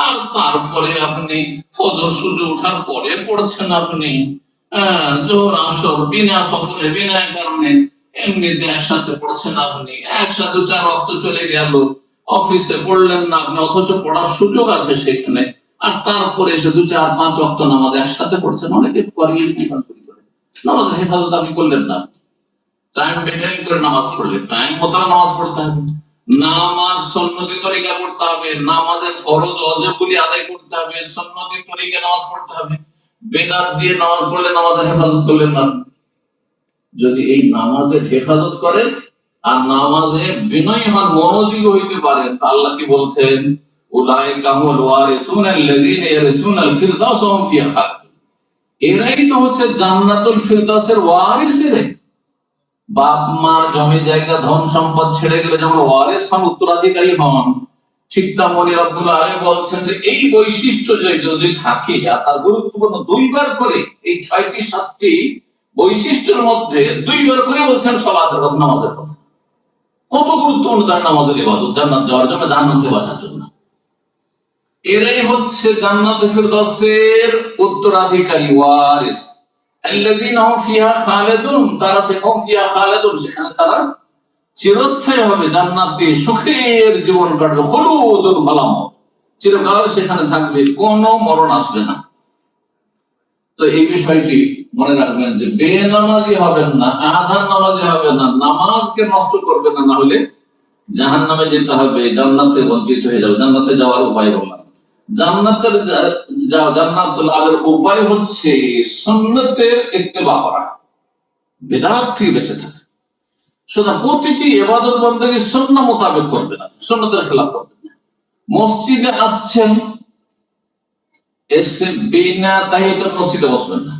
আর তারপরে আপনি ফজর সূর্য ওঠার পরে পড়ছেন আপনি জোহর আসর বিনা সফরে বিনা কারণে, এমনিতে একসাথে পড়ছেন আপনি, একসাথে 4 ওয়াক্ত চলে গেল, অফিসে পড়লেন না আপনি, অথচ পড়ার সুযোগ আছে সেখানে, আর তারপরে এসে 2-4-5 ওয়াক্ত নামাজ একসাথে পড়ছেন। অনেকে পরেই নামাজের হেফাজত আপনি করলেন না, টাইম মেনটেন করে নামাজ পড়লে, টাইম মতো নামাজ পড়তে হবে, নামাজ সুন্নতি তরিকা পড়তে হবে, নামাজের ফরজ ওয়াজিবগুলি আদায় করতে হবে, সুন্নতি তরিকা নামাজ পড়তে হবে। বেদাত দিয়ে নামাজ পড়লে নামাজের হেফাজত করলেন না। যদি এই নামাজের হেফাজত করেন আর নামাজে বিনয়ী হন, মনোযোগী হইতে পারেন, তা আল্লাহ কি বলছেন? উলাইকা হুমুল ওয়ারিসুন আল্লাযীনা ইয়ারিসুনাল ফিরদাউস ওয়া হুম ফিহা খালিদুন। এরাই তো হচ্ছে জান্নাতুল ফিরদাউসের ওয়ারিস। বাপ মা জমি জায়গা ধন সম্পদ ছেড়ে গেলে যেমন ওয়ারিস হন, উত্তরাধিকারী হন, ঠিক তেমনি রব্বুল আলামিন বলছেন যে এই বৈশিষ্ট্য যদি থাকে, আর তার গুরুত্বপূর্ণ 2 বার করে, এই 6টি-7টি বৈশিষ্ট্যের মধ্যে 2 বার করে বলছেন সালাতের কথা, নামাজের কথা। কত গুরুত্বপূর্ণ তার নামাজের ইবাদত, জান্নাত যাওয়ার জন্য, জান্নাতে বাঁচার জন্য। এরাই হচ্ছে জান্নাতুল ফিরদাউসের উত্তরাধিকারী, ওয়ারিস। আল্লাযীনা হুম ফিহা খালিদুন, তারা সেখানে তারা চিরস্থায়ী হবে, জান্নাতে সুখের জীবন কাটবে, খুলুদুন ফালা মাউত, চিরকাল সেখানে থাকবে, কোনো মরণ আসবে না। তো এই বিষয়টি মনে রাখবেন যে বেনামাজি হবেন না, আধা নামাজি হবেন না, নামাজকে নষ্ট করবেন না, না হলে জাহান্নামে যেতে হবে, জান্নাতে বঞ্চিত হয়ে যাবে। জান্নাতে যাওয়ার উপায় বললাম, জান্নাত লাভের উপায় হচ্ছে সুন্নতের ইত্তেবা করা, বিদআত থেকে বেঁচে থাকা। সুতরাং প্রতিটি ইবাদত বন্দেগী সুন্নাহ মোতাবেক করবেন, সুন্নতের খেলাফ করবেন না। মসজিদে আসছেন, এসে বিনা তাহিয়াতুল মসজিদে বসবেন না,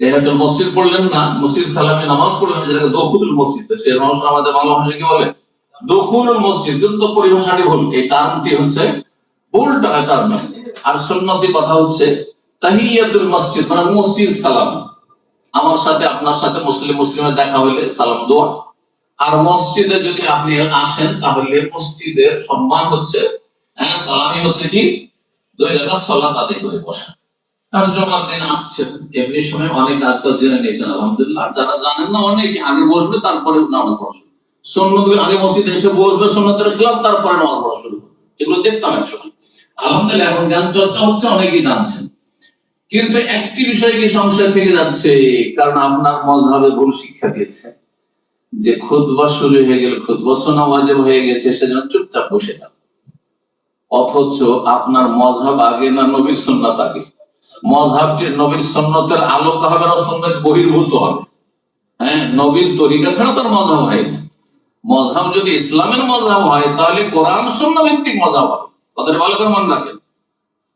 তাহিয়াতুল মসজিদ পড়লেন না, মসজিদ সালামে নামাজ পড়লেন, যেটাকে দুখুলুল মসজিদ, সে মানুষ আমাদের বাংলা ভাষায় কি বলে? দুখুলুল মসজিদ, কিন্তু পরিভাষাটি ভুল, এই টার্মটি হচ্ছে ভুল টার্ম। আর সুন্নতি কথা হচ্ছে তাহিয়াতুল মসজিদ, মানে মসজিদ সালাম। আমার সাথে আপনার সাথে মুসলিমের দেখা হইলে সালাম দোয়া। আর মসজিদে যদি আপনি আসেন, তাহলে মসজিদের সম্মান হচ্ছে, সালামি হচ্ছে কি 2 রাকাত সালাত আদায় করে বসা। আর জুমার দিন আসছেন, এমনি সময় অনেক আজকাল জেনে নিয়েছেন আলহামদুলিল্লাহ, যারা জানেন না অনেকে আগে বসবে তারপরে নামাজ পড়া শুরু, সুন্নতের আগে মসজিদে এসে বসবে, সুন্নতের খেলাফ, তারপরে নামাজ পড়া শুরু করবে। এগুলো দেখতাম এক সময়। আলহামদুলিল্লাহ এখন জ্ঞান চর্চা হচ্ছে, অনেকেই জানছেন। কিন্তু একটি বিষয় কি সংশয় থেকে যাচ্ছে, কারণ আপনার মাযহাবে ভুল শিক্ষা দিয়েছে যে খুতবা শুরু হয়ে গেলে, খুতবা শোনা ওয়াজিব হয়ে গেছে, সেজন্য চুপচাপ বসে থাক। অথচ আপনার মাযহাব আগে না নবীর সুন্নাত আগে? মাযহাবটি নবীর সুন্নতের আলোকে হবে না সুন্নত বহির্ভূত হবে? নবীর তরিকা ছাড়া তার মাযহাব হয় না। মাযহাব যদি ইসলামের মাযহাব হয়, তাহলে কোরআন সুন্নাহ ভিত্তিক মাযহাব হবে। কথাটা ভালো করে মনে রাখেন।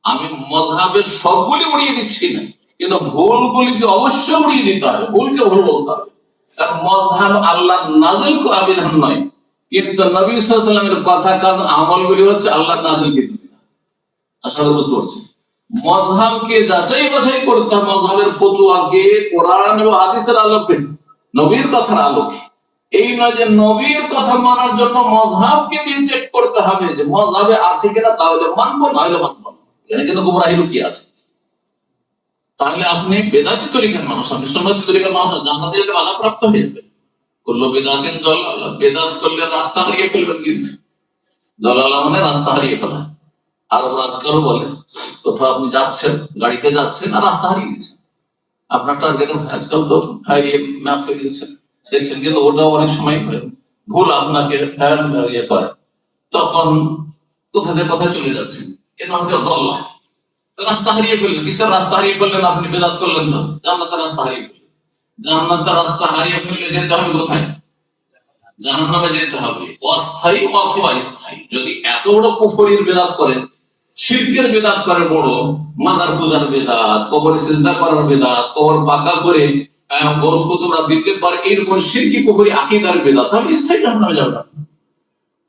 আমি মাযহাবের সবগুলি উড়িয়ে দিচ্ছি না, কিন্তু ভুলগুলিকে অবশ্যই উড়িয়ে দিতে হবে, ভুলকে ভুল বলতে হবে। কারণ মাযহাব আল্লাহর নাযিল বিধান নয়, কিন্তু নবী সাল্লাল্লাহু আলাইহি ওয়াসাল্লামের কথা কাজ আমলগুলি হচ্ছে আল্লাহর নাযিল বিধান। আশা করি বুঝতে পারছেন। মযহাবকে যাচাই বাছাই করতে হবে, মযহাবের ফতোয়াকে কোরআন এবং হাদিসের আলোকে, নবীর কথার আলোকে। এই নয় যে নবীর কথা মানার জন্য মযহাবকে দিয়ে চেক করতে হবে যে মযহাবে আছে কিনা, তাহলে মানবো, নাহলে মানবো না। এখানে কিন্তু গোমরাহি লুকিয়ে আছে। তাহলে আপনি বেদাতি তরিকার মানুষ, আপনি সুন্নতি তরিকার মানুষ, জান্নাতে যেতে বাধাপ্রাপ্ত হয়ে যাবেন। কুল্লু বিদআতিন দালালাহ, বেদাত করলে রাস্তা হারিয়ে ফেলবেন। কিন্তু দালালাহ মানে রাস্তা হারিয়ে ফেলা। আরবরা আজকাল বলে কোথাও আপনি যাচ্ছেন, গাড়িতে যাচ্ছেন আর রাস্তা হারিয়ে গেছেন, আপনার টার্গেট আজকাল তো হারিয়ে ম্যাপ হয়ে গেছে দেখছেন, কিন্তু ওটা অনেক সময় ভুল আপনাকে ইয়ে করে, তখন কোথা থেকে কোথায় চলে যাচ্ছেন, এর নাম হচ্ছে দল্লাহ। রাস্তা হারিয়ে ফেললেন। কিসের রাস্তা হারিয়ে ফেললেন? আপনি বেদাত করলেন তো, জান্নাতের রাস্তা হারিয়ে ফেললেন। জান্নাতের রাস্তা হারিয়ে ফেললে যেতে হবে কোথায়? জাহান্নামে যেতে হবে, অস্থায়ী অথবা স্থায়ী। যদি এত বড় কুফরির বেদাত করেন, শিরকের বেদাত করে, বড় মাজার পূজার বেদাত, কবরে সিজদা করার বেদাত, কবর পাকা করে গোশ কুতুবরা দিতে পারে, এরকম শিরকি কুফরি আকীদার বেদাত, তাহলে স্থায়ী জাহান্নামে যাবে না।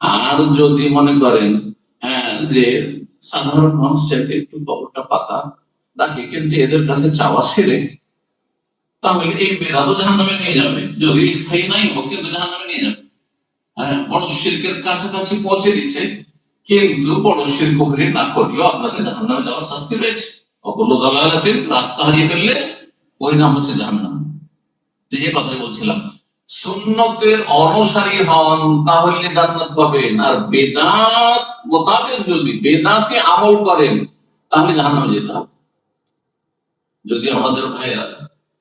আর যদি মনে করেন যে সাধারণ মানুষ চাইতে একটু কবরটা পাকা রাখি, কিন্তু এদের কাছে চাওয়া শিরক, তাহলে এই বেদাতও জাহান্নামে নিয়ে যাবে। যদি স্থায়ী নাই হোক, কিন্তু জাহান্নামে নিয়ে যাবে। বড় শিরকের কাছাকাছি পৌঁছে দিচ্ছে, কিন্তু বড় শিরক কুফরি না করলেও আপনাকে জাহান্নামে যাওয়ার শাস্তি রয়েছে। অকুল্লু দালালাতিন, রাস্তা হারিয়ে ফেললে পরিণাম হচ্ছে জাহান্নাম। যে কথাই বলছিলাম, সুন্নতের অনুসারী হন তাহলে জান্নাত পাবেন, আর বেদাত মোতাবেক যদি বেদাতে আমল করেন তাহলে জাহান্নামে যেতে হবে। যদি আমাদের ভাইরা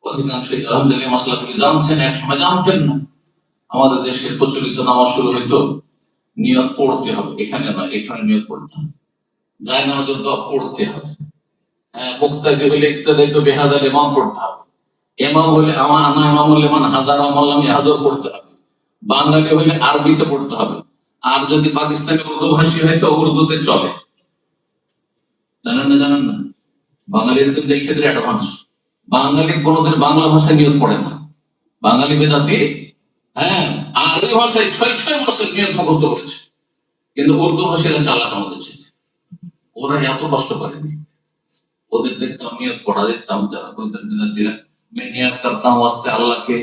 অধিকাংশই আলহামদুলিল্লাহ মাসলাগুলি জানছেন, এক সময় জানতেন না। আমাদের দেশের প্রচলিত নামাজ শুরু হইতো, নিয়ত পড়তে হবে, এখানে নয়, এখানে নিয়ত পড়তে হবে, যায় নামাজের দোয়া পড়তে হবে। মুক্তাদি হইলে ইক্তাদি তো বেহাজার ইমাম পড়তে হবে, ইমাম হইলে আমার আনা ইমাম হইলে মান হাজার আমাল্লাম হাজার পড়তে হবে, বাঙালি হইলে আরবিতে পড়তে হবে, আর যদি পাকিস্তানি উর্দু ভাষী হয় তো উর্দুতে চলে। জানেন না? জানেন না? বাঙালির কিন্তু এই ক্ষেত্রে অ্যাডভান্স। বাঙালি কোনোদিন বাংলা ভাষায় নিয়ত পড়ে না, বাঙালি বেদাতি আরবি ভাষায় ৬ মাসের নিয়ত মুখস্থ করেছে, কিন্তু উর্দু ভাষীরা চালাক আমাদের চেয়ে। ওরা এত কষ্ট করেনি, ওদের দেখতাম নিয়ত পড়া, দেখতাম যারা বেদাতিরা, मैं नियत करता हूँ वास्ते अल्लाह के,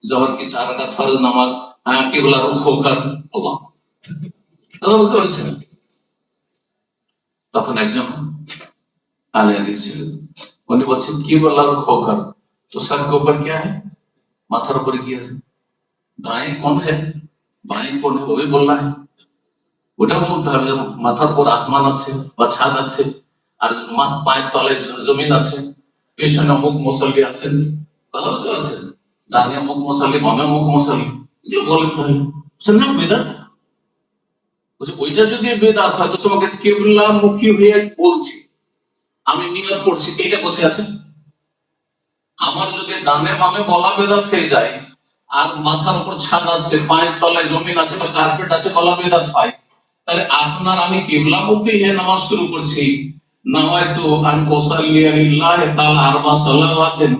जोहर की 4 রাকাত ফরজ নামাজ, কিবলা রুখ হোকার আল্লাহ। কথা বুঝতে পারছেন? তখন একজন আলে হাদিস ছিলেন, উনি বলছেন কিবলা রুখ হোকার তো সর के ऊपर क्या है, মাথার উপরে কি আছে? দাঁয়ে কোন है, বাঁয়ে কোন है, वो भी बोलना है। ওটা বলতে হবে মাথার উপর আসমান আছে বা ছাদ আছে, আর পায়ের তলায় জমিন আছে, পেছনে মুখ মুসল্লি আছেন। কথা বুঝতে পারছেন? ডানে মুখ মুসল্লি, বামে মুখ মুসল্লি, যে বলেন তাহলে না বেদাত। ওইটা যদি বেদাত হয় তো তোমাকে কিবলা মুখী হয়ে বলছি, আমি নিয়ত করছি, এটা কোথায় আছে? আমার যদি ডানে বামে বলা বেদাত হয়ে যায়, আর মাথার উপর ছাদ আছে, পায়ের তলায় জমিন আছে বা কার্পেট আছে, বলা বেদাত হয়, তাহলে আপনার আমি কিবলা মুখী হয়ে নামাজ শুরু করছি, নাওয়াইতু আন উসাল্লি লিল্লাহি তাআলা 4 সালাওয়াতিন,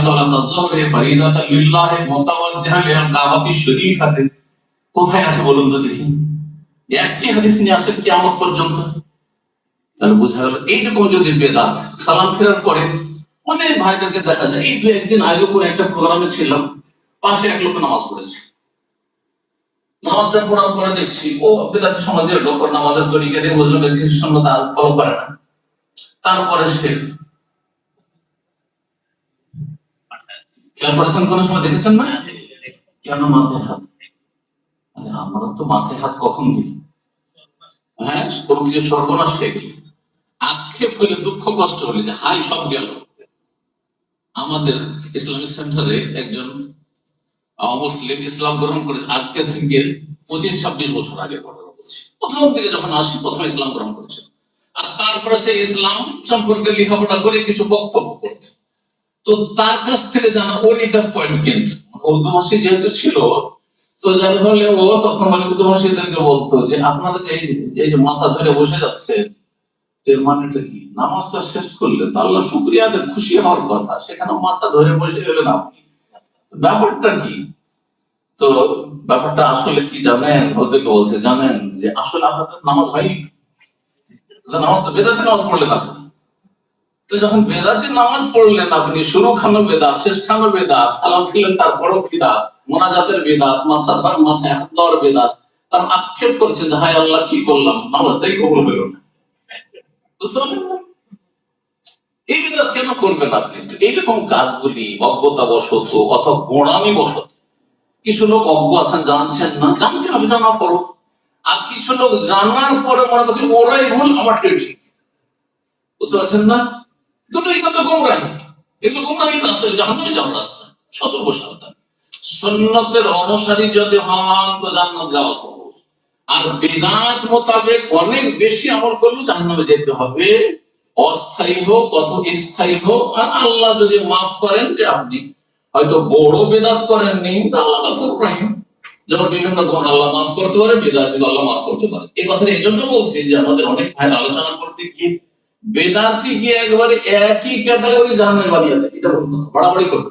সালাতুল যুহরি ফরিদাতান লিল্লাহি মুতাওয়াজ্জিহান লিল কাবাতিশ শরীফাতে, কোথায় আছে বলুন তো দেখি? একটি হাদিস নিয়ে আসেন কিয়ামত পর্যন্ত। তাহলে বোঝা গেল এইরকম যদি বেদাত। সালাম ফেরার পরে অনেক ভাইদেরকে দেখা যায়, এই 2-1 দিন আগে করে একটা প্রোগ্রামে ছিলাম, পাশে এক লোক নামাজ পড়েছে, নামাজটা পড়ার পরে দেখছি ও বেদাতি সমাজের লোক, নামাজের তরিকা দিয়ে বুঝলো বেশি সুন্নাত ফলো করে না। তারপরে সে খেয়াল করেছেন, কোন সময় দেখেছেন না কেন মাথায় হাত? আরে আমরা তো মাথায় হাত কখন দিই? কোন কিছু সর্বনাশ হয়ে গেলে, আক্ষেপ হইলে, দুঃখ কষ্ট হলে, যে হাই সব গেল। আমাদের ইসলামিক সেন্টারে একজন মুসলিম ইসলাম গ্রহণ করেছে আজকে থেকে 25-26 বছর আগে কথা বলছি। প্রথম দিকে যখন আসি, প্রথম ইসলাম গ্রহণ করেছে, আর তারপরে সে ইসলাম সম্পর্কে লেখাপড়া করে কিছু বক্তব্য করছে। তো তার কাছ থেকে জানা ওর এটা পয়েন্ট, কিন্তু উর্দু ভাষী যেহেতু ছিল, তো যার ফলে ও তখন উর্দু ভাষীদেরকে বলতো যে আপনারা যে মাথা ধরে বসে যাচ্ছে, এর মানেটা কি? নামাজটা শেষ করলে তো আল্লাহ শুকরিয়াতে খুশি হওয়ার কথা, সেখানে মাথা ধরে বসে গেলেন আপনি, ব্যাপারটা কি? তো ব্যাপারটা আসলে কি জানেন? ওদেরকে বলছে জানেন যে আসলে আপনাদের নামাজ হয়নি, নামাজ তো বেদাতি নামাজ পড়লেন আপনি। তো যখন বেদাতি নামাজ পড়লেন আপনি, শুরু খানো বেদাত, শেষ খানো বেদাত, সালাম ফিরলেন তারপরও বেদাত, মোনাজাতের বেদাত, মাথায় হাত দেওয়ার বেদাত, তার আক্ষেপ করছেন যে হায় আল্লাহ কি করলাম, নামাজটাই কবুল হইল না। বুঝতে পারলেন না? এই বেদাত কেন করবেন আপনি? এইরকম কাজগুলি অজ্ঞতা বশত অথবা গোড়ামি বশত, কিছু লোক অজ্ঞ আছেন, জানছেন না, জানতে হবে, জানা ফরজ। আর কিছু লোক জানার পরে মনে করছে ওরাই ভুল, আমারটাই ঠিক। বুঝতে পারছেন না? দুটোই কিন্তু গোমরাহি। এগুলো গোমরাহি রাস্তা, জাহান্নামে যাওয়ার রাস্তা। সতর্ক সাবধান। সুন্নতের অনুসারী যদি হন তো জান্নাত যাওয়া সহজ, আর বিদআত মোতাবেক অনেক বেশি আমল করলে জাহান্নামে যেতে হবে, অস্থায়ী হোক অথবা স্থায়ী হোক। আর আল্লাহ যদি মাফ করেন, যে আপনি হয়তো বড় বেদাত করেননি, আল্লাহ গফুর রহিম, যেমন বিভিন্ন গুণ আল্লাহ মাফ করতে পারে, বেদাত আল্লাহ মাফ করতে পারে। এই কথাটা এই জন্য বলছি যে আমাদের অনেক ভাইয়ের আলোচনা করতে গিয়ে বেদাতি গিয়ে একবারে একই ক্যাটাগরি জাহান্নামে বানিয়ে দেয়, এটা ভুল কথা, বাড়াবাড়ি করবে।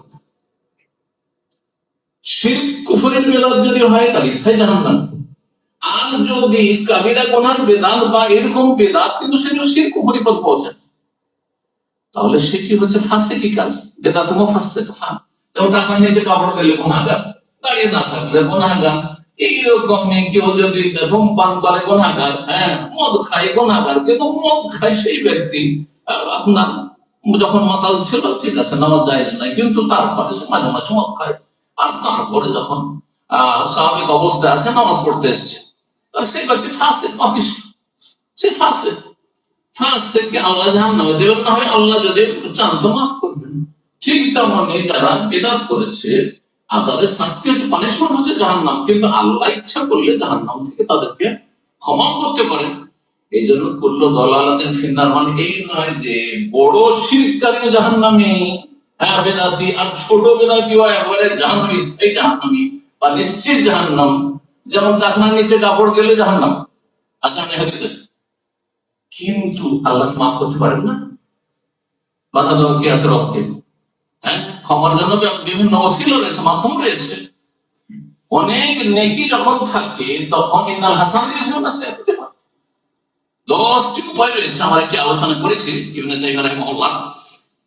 শিরক কুফরের বেদাত যদি হয় তাহলে স্থায়ী জাহান্নাম। আর যদি কাবিরা গুনার বেদাত বা এরকম বেদাত কিন্তু সেগুলো শিরক কুফরি পদ পৌঁছে, তাহলে সেটি হচ্ছে ফাসিকি কাজ, বেদাত মুফাসসিক। যেমন টাকার নিচে কাপড় দিলে গুনাহগার, দাঁড়িয়ে না থাকলে গুনাহগার, এইরকমই কেউ যদি ধূমপান করে গুনাহগার, মদ খায় গুনাহগার। কিন্তু মদ খায় সেই ব্যক্তি আপনার যখন মাতাল ছিল ঠিক আছে, নামাজ জায়েজ নাই, কিন্তু তারপরে সে মাঝে মাঝে মদ খায়, আর তারপরে যখন স্বাভাবিক অবস্থায় আছে নামাজ পড়তে এসছে, তার সেই ব্যক্তি ফাসিক, পাপিষ্ঠ, সে ফাসিক। ফাসিককে আল্লাহ জাহান্নামে দেবেন না, হয় আল্লাহ যদি চান তো মাফ করবেন। ঠিক তেমনি যারা বিদআত করেছে আর তাদের শাস্তি হচ্ছে, পানিশমেন্ট হচ্ছে জাহান্নাম, কিন্তু আল্লাহ ইচ্ছা করলে জাহান্নাম থেকে তাদেরকে ক্ষমা করতে পারেন। এই জন্য কুল্লু দালালাতিন ফিন্নার, মানে এই নয় যে বড় শিরককারীও জাহান্নামী, বেদাতি, আর ছোট বেদাতিও একবারে জাহান্নামী, স্থায়ী জাহান্নামী বা নিশ্চিত জাহান্নাম। যেমন টাকনার নিচে কাপড় গেলে জাহান্নাম, আচ্ছা আমি হাদিসে, কিন্তু আল্লাহ মাফ করতে পারেন না। বাধা দেওয়া কি আছে রবকে? ক্ষমার জন্য বিভিন্ন ওসিলা রয়েছে, মাধ্যম রয়েছে। অনেক নেকি যখন থাকে তখন ইন্নাল হাসানাত ইউযহিবুন সাইয়্যাত, 10টি উপায় রয়েছে। আমরা একটি আলোচনা করেছি ইবনে তাইমিয়া রাহিমাহুল্লাহ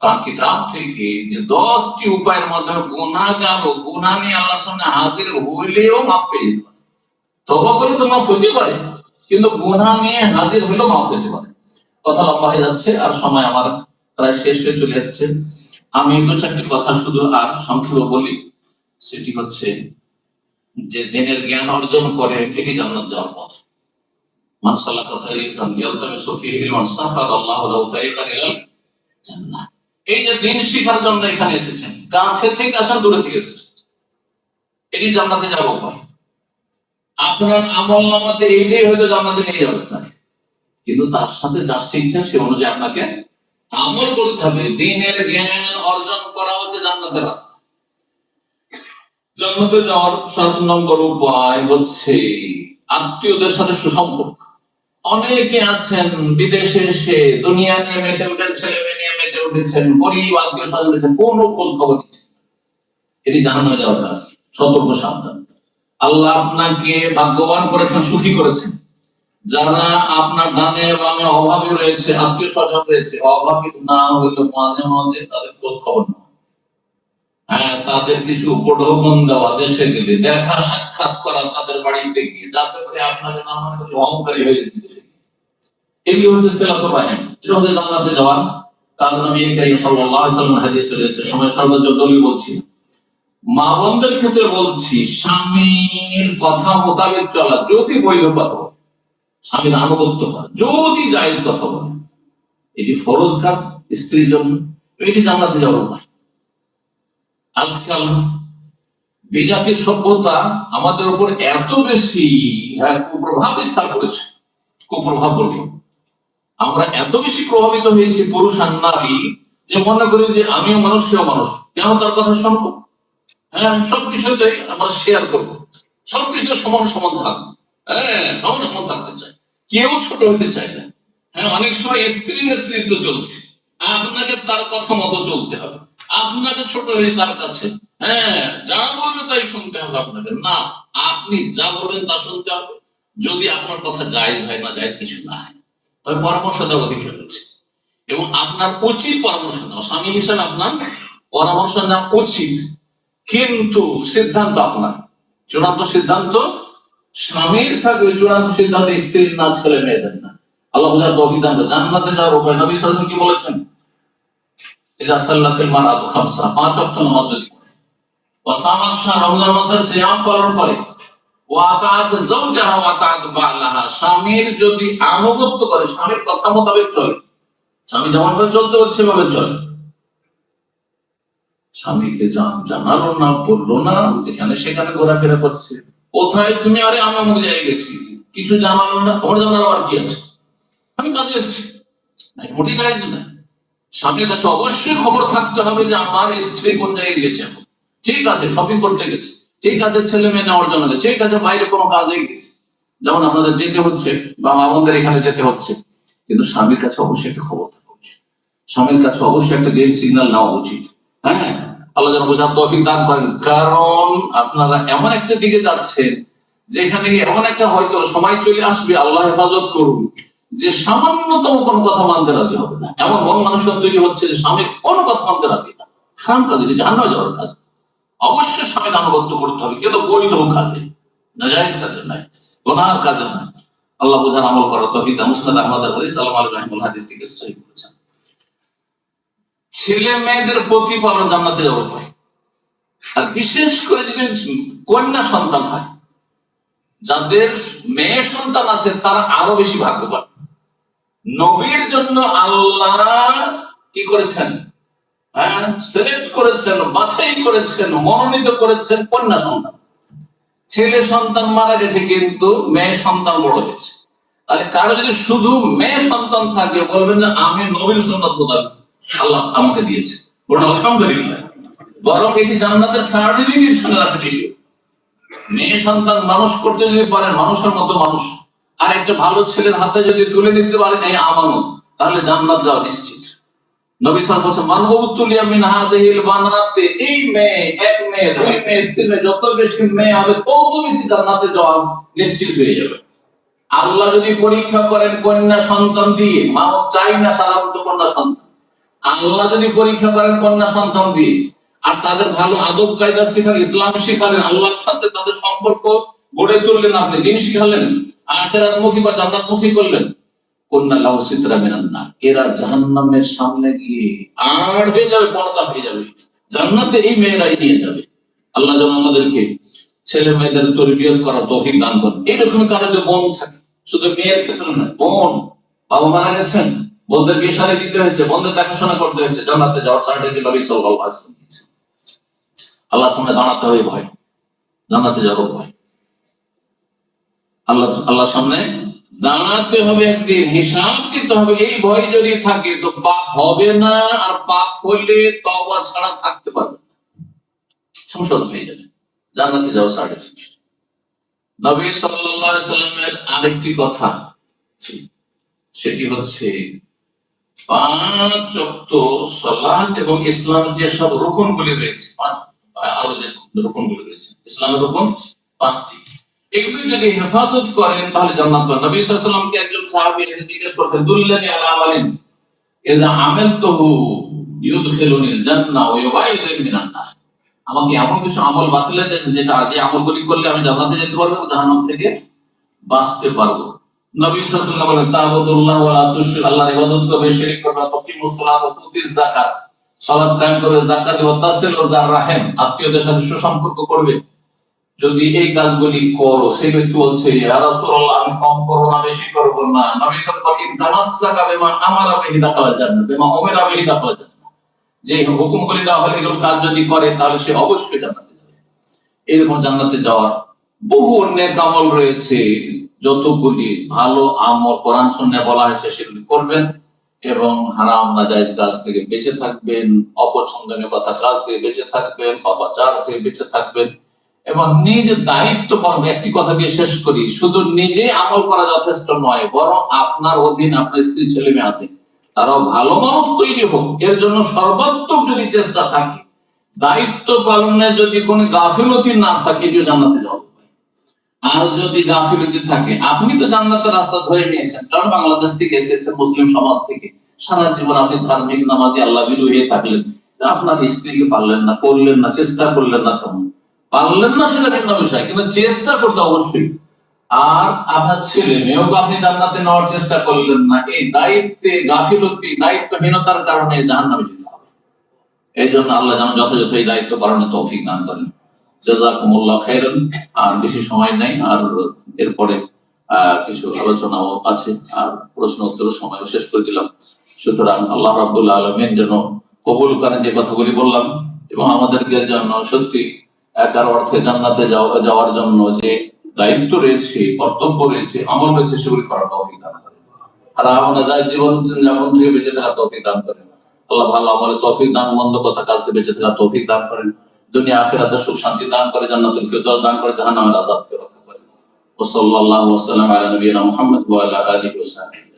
তার কিতাব থেকে, যে 10টি উপায়ের মাধ্যমে গুনাহগার ও গুনাহ নিয়ে আল্লাহর সামনে হাজির হইলেও মাফ পেয়ে যেতে পারে। তওবা করলে তো মাফ হইতে পারে, কিন্তু গুনাহ নিয়ে হাজির হইলেও মাফ হইতে পারে। কথা লম্বা হয়ে যাচ্ছে আর সময় আমার প্রায় শেষ হয়ে চলে এসেছে। আমি 2-4টি কথা শুধু আর সংক্ষেপে বলি। সেটি হচ্ছে যে দিনের জ্ঞান অর্জন করে এটি জান্নাত যাওয়ার পথ। মান সালাকা তারিকান ইয়ালতামিসু ফীহি ইলমান সাহালাল্লাহু লাহু তারিকান ইলাল জান্নাহ। এই যে দিন শিখার জন্য এখানে এসেছেন, কাছে থেকে আসেন দূরে থেকে এসেছেন, এটি জান্নাতে যাব পথ। আপনার আমলনামাতে এইটাই হয়তো জান্নাতে নিয়ে যাবে আপনাকে, কিন্তু তার সাথে যা শিখছেন সে অনুযায়ী আপনাকে আমল করতে হবে। দিনের জ্ঞান অর্জন করা হচ্ছে জান্নাতের রাস্তা। জান্নাতে যাওয়ার 7 নম্বর উপায় হচ্ছে আত্মীয়দের সাথে সুসম্পর্ক। অনেকে আছেন বিদেশে এসে দুনিয়া নিয়ে মেতে উঠেছেন, ছেলে মেয়ে নিয়ে মেতে উঠেছেন, গরিব আত্মীয় স্বজন রয়েছেন, কোনো খোঁজ খবর দিচ্ছেন, এটি জাহান্নামে যাওয়ার কাজ। সতর্ক সাবধান। আল্লাহ আপনাকে ভাগ্যবান করেছেন, সুখী করেছেন। যারা আপনার ডানে বামে অভাবী রয়েছে, আত্মীয় স্বজন রয়েছে, অভাবী না হইলে মাঝে মাঝে তাদের খোঁজ খবর নেওয়া, তাদের কিছু উপঢৌকন দেওয়া, দেশে গেলে দেখা সাক্ষাৎ করা তাদের বাড়িতে গিয়ে, যাতে করে আপনাকে না মনে করে অহংকারী হয়ে যেতে। এগুলি হচ্ছে সিলাতুর রাহিম, এটা হচ্ছে জান্নাতে যাওয়ার কাজ। নবী কারীম সাল্লাল্লাহু আলাইহি ওয়াসাল্লাম হাদিসে রয়েছে, সময় সর্বোচ্চ দলিল বলছি, মা বোনদের ক্ষেত্রে বলছি, স্বামীর কথা মোতাবেক চলা, যদি বৈধ কথা বলে, স্বামীর আনুগত্য করা, যদি জায়েজ কথা বলে, এটি ফরজ কাজ স্ত্রীর জন্য, এটি জান্নাতে যাওয়ার উপায়। আজকাল বিজাতির সভ্যতা আমাদের উপর এত বেশি কুপ্রভাব বিস্তার করেছে, কুপ্রভাব বলবো, আমরা এত বেশি প্রভাবিত হয়েছি পুরুষ আর নারী, যে মনে করি যে আমিও মানুষ সেও মানুষ, কেন তার কথা শুনবো? সবকিছুতে আমরা শেয়ার করবো, সবকিছু সমান সমান থাকবো, সমান সমান থাকতে চাই, কেউ ছোট হতে চাই না। অনেক সময় স্ত্রীর নেতৃত্ব চলছে, আপনাকে তার কথা মতো চলতে হবে, আপনাকে ছোট হয়ে তার কাছে যা বলবে তাই শুনতে হবে আপনাকে। না, আপনি যা বলবেন তা শুনতে হবে, যদি আপনার কথা জায়েজ হয়, না জায়েজ কিছু না হয়। তবে পরামর্শ দেওয়ার অধিকার রয়েছে এবং আপনার উচিত পরামর্শ নেওয়া, স্বামী হিসেবে আপনার পরামর্শ নেওয়া উচিত, কিন্তু সিদ্ধান্ত আপনার, চূড়ান্ত সিদ্ধান্ত স্বামীর থাকবে, চূড়ান্ত সিদ্ধান্ত স্ত্রীর না, ছেলে মেয়েদের না। আল্লাহ বুঝার তৌফিক দান করুন। জান্নাতে যাওয়ার উপায় নবী সাল্লাল্লাহু আলাইহি ওয়াসাল্লাম কি বলেছেন? ইযা সাল্লাতিল মারআতু খামসা, 5 ওয়াক্ত নামাজ যদি পড়ে, ওয়া সামাত শাহর, রমজান মাসের সিয়াম পালন করে, ওয়া আতাআত যাওজাহা ওয়া আতাআত বালাহা, স্বামীর যদি আনুগত্য করে, স্বামীর কথা মোতাবেক চলে, স্বামী যেমন ভাবে চলতে বলছে সেভাবে চলে, স্বামীকে জানালো না, বললো না, যেখানে সেখানে ঘোরাফেরা করছে, কোথায় তুমি, আরে আমি অমুক জায়গায় গেছি, কিছু জানালো না, তোমার জানার আবার কি আছে, আমি কাজে এসেছি, মোটেই চাইছি না। স্বামীর কাছে অবশ্যই খবর থাকতে হবে যে আমার স্ত্রী কোন জায়গায় গেছে, এখন ঠিক আছে শপিং করতে গেছে, ঠিক আছে ছেলে মেয়ে নেওয়ার জন্য গেছে, ঠিক আছে বাইরে কোনো কাজে গেছে, যেমন আপনাদের যেতে হচ্ছে বা আমাদের এখানে যেতে হচ্ছে, কিন্তু স্বামীর কাছে অবশ্যই একটা খবর থাকা উচিত, স্বামীর কাছে অবশ্যই একটা গ্রিন সিগন্যাল নেওয়া উচিত। হ্যাঁ, আল্লাহ যেন বোঝার তৌফিক দান করেন। কারণ আপনারা এমন একটা দিকে যাচ্ছেন যেখানে এমন একটা হয়তো সময় চলে আসবে, আল্লাহ হেফাজত করুন, যে সামান্যতম কোনো কথা মানতে রাজি হবে না, এমন মন মানসিকতা তৈরি হচ্ছে যে স্বামীর কোনো কথা মানতে রাজি না, হারাম কাজে, জাহান্নামে যাওয়ার কাজ। অবশ্যই স্বামীর আনুগত্য করতে হবে, কিন্তু বৈধ কাজে, নাজায়েজ কাজে নাই, গুনাহের কাজে নাই। আল্লাহ বুঝার আমল করার তৌফিক দান। মুসনাদ আহমদের হাদিস, আল্লামা আলী রাহিমাহুল্লাহ হাদিসটিকে সহিহ করেছেন। ছেলে মেয়েদের প্রতিপালন জান্নাতে যাওয়ার উপায়, আর বিশেষ করে যদি কন্যা সন্তান হয়, যাদের মেয়ে সন্তান আছে তারা আরো বেশি ভাগ্যবান। নবীর জন্য আল্লাহ কি করেছেন? সিলেক্ট করেছেন, বাছাই করেছেন, মনোনীত করেছেন কন্যা সন্তান। ছেলে সন্তান মারা গেছে কিন্তু মেয়ে সন্তান বড় হয়েছে। তাহলে কারো যদি শুধু মেয়ে সন্তান থাকে, বলবেন যে আমি নবীর সুন্নাত মোতাবেক আল্লাহ আমাকে দিয়েছে, বলুন আলহামদুলিল্লাহ। বরং এটি জান্নাতের সার্টিফিকেট, শুনে রাখেন, এটি মেয়ে সন্তান মানুষ করতে যদি পারেন, মানুষের মতো মানুষ, আর একটা ভালো ছেলের হাতে যদি তুলে দিতে পারেন এই আমানত, তাহলে জান্নাত যাওয়া নিশ্চিত। নবী সাল্লাল্লাহু আলাইহি ওয়াসাল্লাম মানবুতুলিয়া মিন হাযিহিল বানাতে, এই মেয়ে, এক মেয়ে, দুই মেয়ে, তিন মেয়ে, যত বেশি মেয়ে হবে তত বেশি জান্নাতে যাওয়া নিশ্চিত হয়ে যাবে। আল্লাহ যদি পরীক্ষা করেন কন্যা সন্তান দিয়ে, মানুষ চাই না সাধারণত কন্যা সন্তান, আল্লাহ যদি পরীক্ষা করেন কন্যা সন্তান দিয়ে, আর তাদের ভালো আদব কায়দা শিখান, ইসলাম শিখালেন, আল্লাহর সাথে তাদের সম্পর্ক গড়ে তুললেন, আপনি দিন শিখালেন, আখিরাতমুখী বা জান্নাতমুখী করলেন, কন্যা লাহু সিতরা মিনান নার, এরা জাহান্নামের সামনে গিয়ে আড় হয়ে যাবে, পর্দা হয়ে যাবে, জান্নাতে এই মেয়েরাই নিয়ে যাবে। আল্লাহ যেন আমাদেরকে ছেলে মেয়েদের তরবিয়ত করার তৌফিক দান করেন। এইরকম কারো যে বোন থাকে, শুধু মেয়ের ক্ষেত্রে নয়, বোন, বাবা মারা গেছেন, বোনদের বিয়ে শাদী দিতে হয়েছে, বোনদের দেখাশোনা করতে হয়েছে, জান্নাতে যাওয়ার সার্টিফিকেট নবী সাল্লাল্লাহু আলাইহি ওয়াসাল্লাম দিয়েছেন। আল্লাহর সামনে দাঁড়াতে হবে ভয়, জান্নাতে যাওয়ার ভয়, আল্লাহর সামনে দাঁড়াতে হবে, একদিন হিসাব দিতে হবে। এই ভয় যদি থাকে তো পাপ হবে না, আর পাপ হইলে তওবা ছাড়া থাকতে পারবে না, সংশোধন হয়ে যাবে, জান্নাতে যাওয়ার সার্টিফিকেট। নবী সাল্লাল্লাহু আলাইহি ওয়াসাল্লামের আরেকটি কথা, সেটি হচ্ছে 5 ওয়াক্ত সালাত এবং ইসলামের যে সব রুকনগুলি রয়েছে, আরো যে রুকনগুলি রয়েছে, ইসলামের রুকন 5টি, এগুলি যদি হেফাজত করেন তাহলে জান্নাত পাবেন। নবী সাল্লাল্লাহু আলাইহি ওয়াসাল্লামকে একজন সাহাবী এসে জিজ্ঞেস করছেন, দুল্লানি আলা আমালিন ইযা আমালতুহু ইউদখিলুনিল জান্নাহ ওয়া ইউবাইদুনি মিনান নার, আমাকে এমন কিছু আমল বাতলে দেন যেটা যে আমলগুলি করলে আমি জান্নাতে যেতে পারবো, জাহান্নাম থেকে বাঁচতে পারবো। নবী সাল্লাল্লাহু আলাইহি ওয়াসাল্লাম বলেন, তা'বুদুল্লাহ ওয়া লা তুশরিকু, আল্লাহর ইবাদত করবে, শিরক করবে না, তুকিমুস সালাত ওয়া তুতিজ যাকাত, সালাত কায়েম করবে, যাকাত দিবে, তাসিলু যার রাহিম, আত্মীয়দের সাথে সুসম্পর্ক করবে। যদি এই কাজগুলি করো, সেই ব্যক্তি বলছে, ইয়া রাসূলুল্লাহ, আমি কম করব না, বেশি করব না। নবী সাল্লাল্লাহু আলাইহি ওয়াসাল্লাম, ইন তামাসসাকা বিমা আমারা বিহি দাখালাল জান্নাহ বিমা উমিরা বিহি দাখালাল জান্নাহ, যে হুকুমগুলি দেওয়া হলো এগুলো কাজ যদি করে তাহলে সে অবশ্যই জান্নাতে যাবে। এরকম জান্নাতে যাওয়ার বহু নেক আমল রয়েছে, যতগুলি ভালো আমল কোরআন সুন্নাহে বলা হয়েছে সেগুলি করবেন, এবং হারাম নাজায়েজ কাজ থেকে বেঁচে থাকবেন, অপছন্দনীয় কথা কাজ থেকে বেঁচে থাকবেন, পাপাচার থেকে বেঁচে থাকবেন, এবং নিজের দায়িত্ব পালন। একটি কথা দিয়ে শেষ করি, শুধু নিজে আমল করা যথেষ্ট নয়, বরং আপনার অধীন আপনার স্ত্রী ছেলে মেয়ে আছে, তারাও ভালো মানুষ তৈরি হোক, এর জন্য সর্বাত্মক যদি চেষ্টা থাকে, দায়িত্ব পালনে যদি কোনো গাফিলতি না থাকে, এটিও জান্নাতে যাওয়া। আর যদি গাফিলতি থাকে, আপনি তো জান্নাতের রাস্তা ধরে নিয়েছেন, কারণ বাংলাদেশ থেকে এসেছেন, মুসলিম সমাজ থেকে, সারা জীবন আপনি ধার্মিক নামাজি আল্লাহ বিরু হয়ে থাকলেন, আপনার স্ত্রীকে পারলেন না, করলেন না, চেষ্টা করলেন না, তেমন পারলেন না সেটা ভিন্ন বিষয়, কিন্তু চেষ্টা করতে অবশ্যই। আর আপনার ছেলে মেয়েকে আপনি জান্নাতে নেওয়ার চেষ্টা করলেন না, এই দায়িত্বে গাফিলতি, দায়িত্বহীনতার কারণে জাহান্নামে যেতে হবে। এই জন্য আল্লাহ যেন যথাযথ এই দায়িত্ব পালনের তৌফিক দান করেন। জাযাকুমুল্লাহ খাইরান। আর বেশি সময় নাই, আর এরপরে কিছু আলোচনাও আছে, আর প্রশ্ন উত্তরের সময়ও শেষ করে দিলাম। সুতরাং আল্লাহ রাব্বুল আলামিন যেন কবুল করেন যে কথাগুলি বললাম, এবং আমাদেরকে যেন সত্যি একার অর্থে জান্নাতে যাওয়ার জন্য যে দায়িত্ব রয়েছে, কর্তব্য রয়েছে, আমল রয়েছে, সেগুলি করার তৌফিক দান করেন। হারাম নাজায়েজ জীবন যাপন থেকে বেঁচে থাকার তৌফিক দান করেন। আল্লাহ ভালো আমলে তৌফিক দান, মন্দ কথা কাজ থেকে বেঁচে থাকার তৌফিক দান করেন। দুনিয়া আখিরাতে সুখ শান্তি দান করে, জান্নাতুল ফিরদাউস দান করে, জাহান্নামের আযাব থেকে রক্ষা করেন। ওয়া সাল্লাল্লাহু ওয়া সাল্লাম আলা নবিয়িনা মুহাম্মদ ওয়া আলা আলিহি ওয়া সাহবিহি।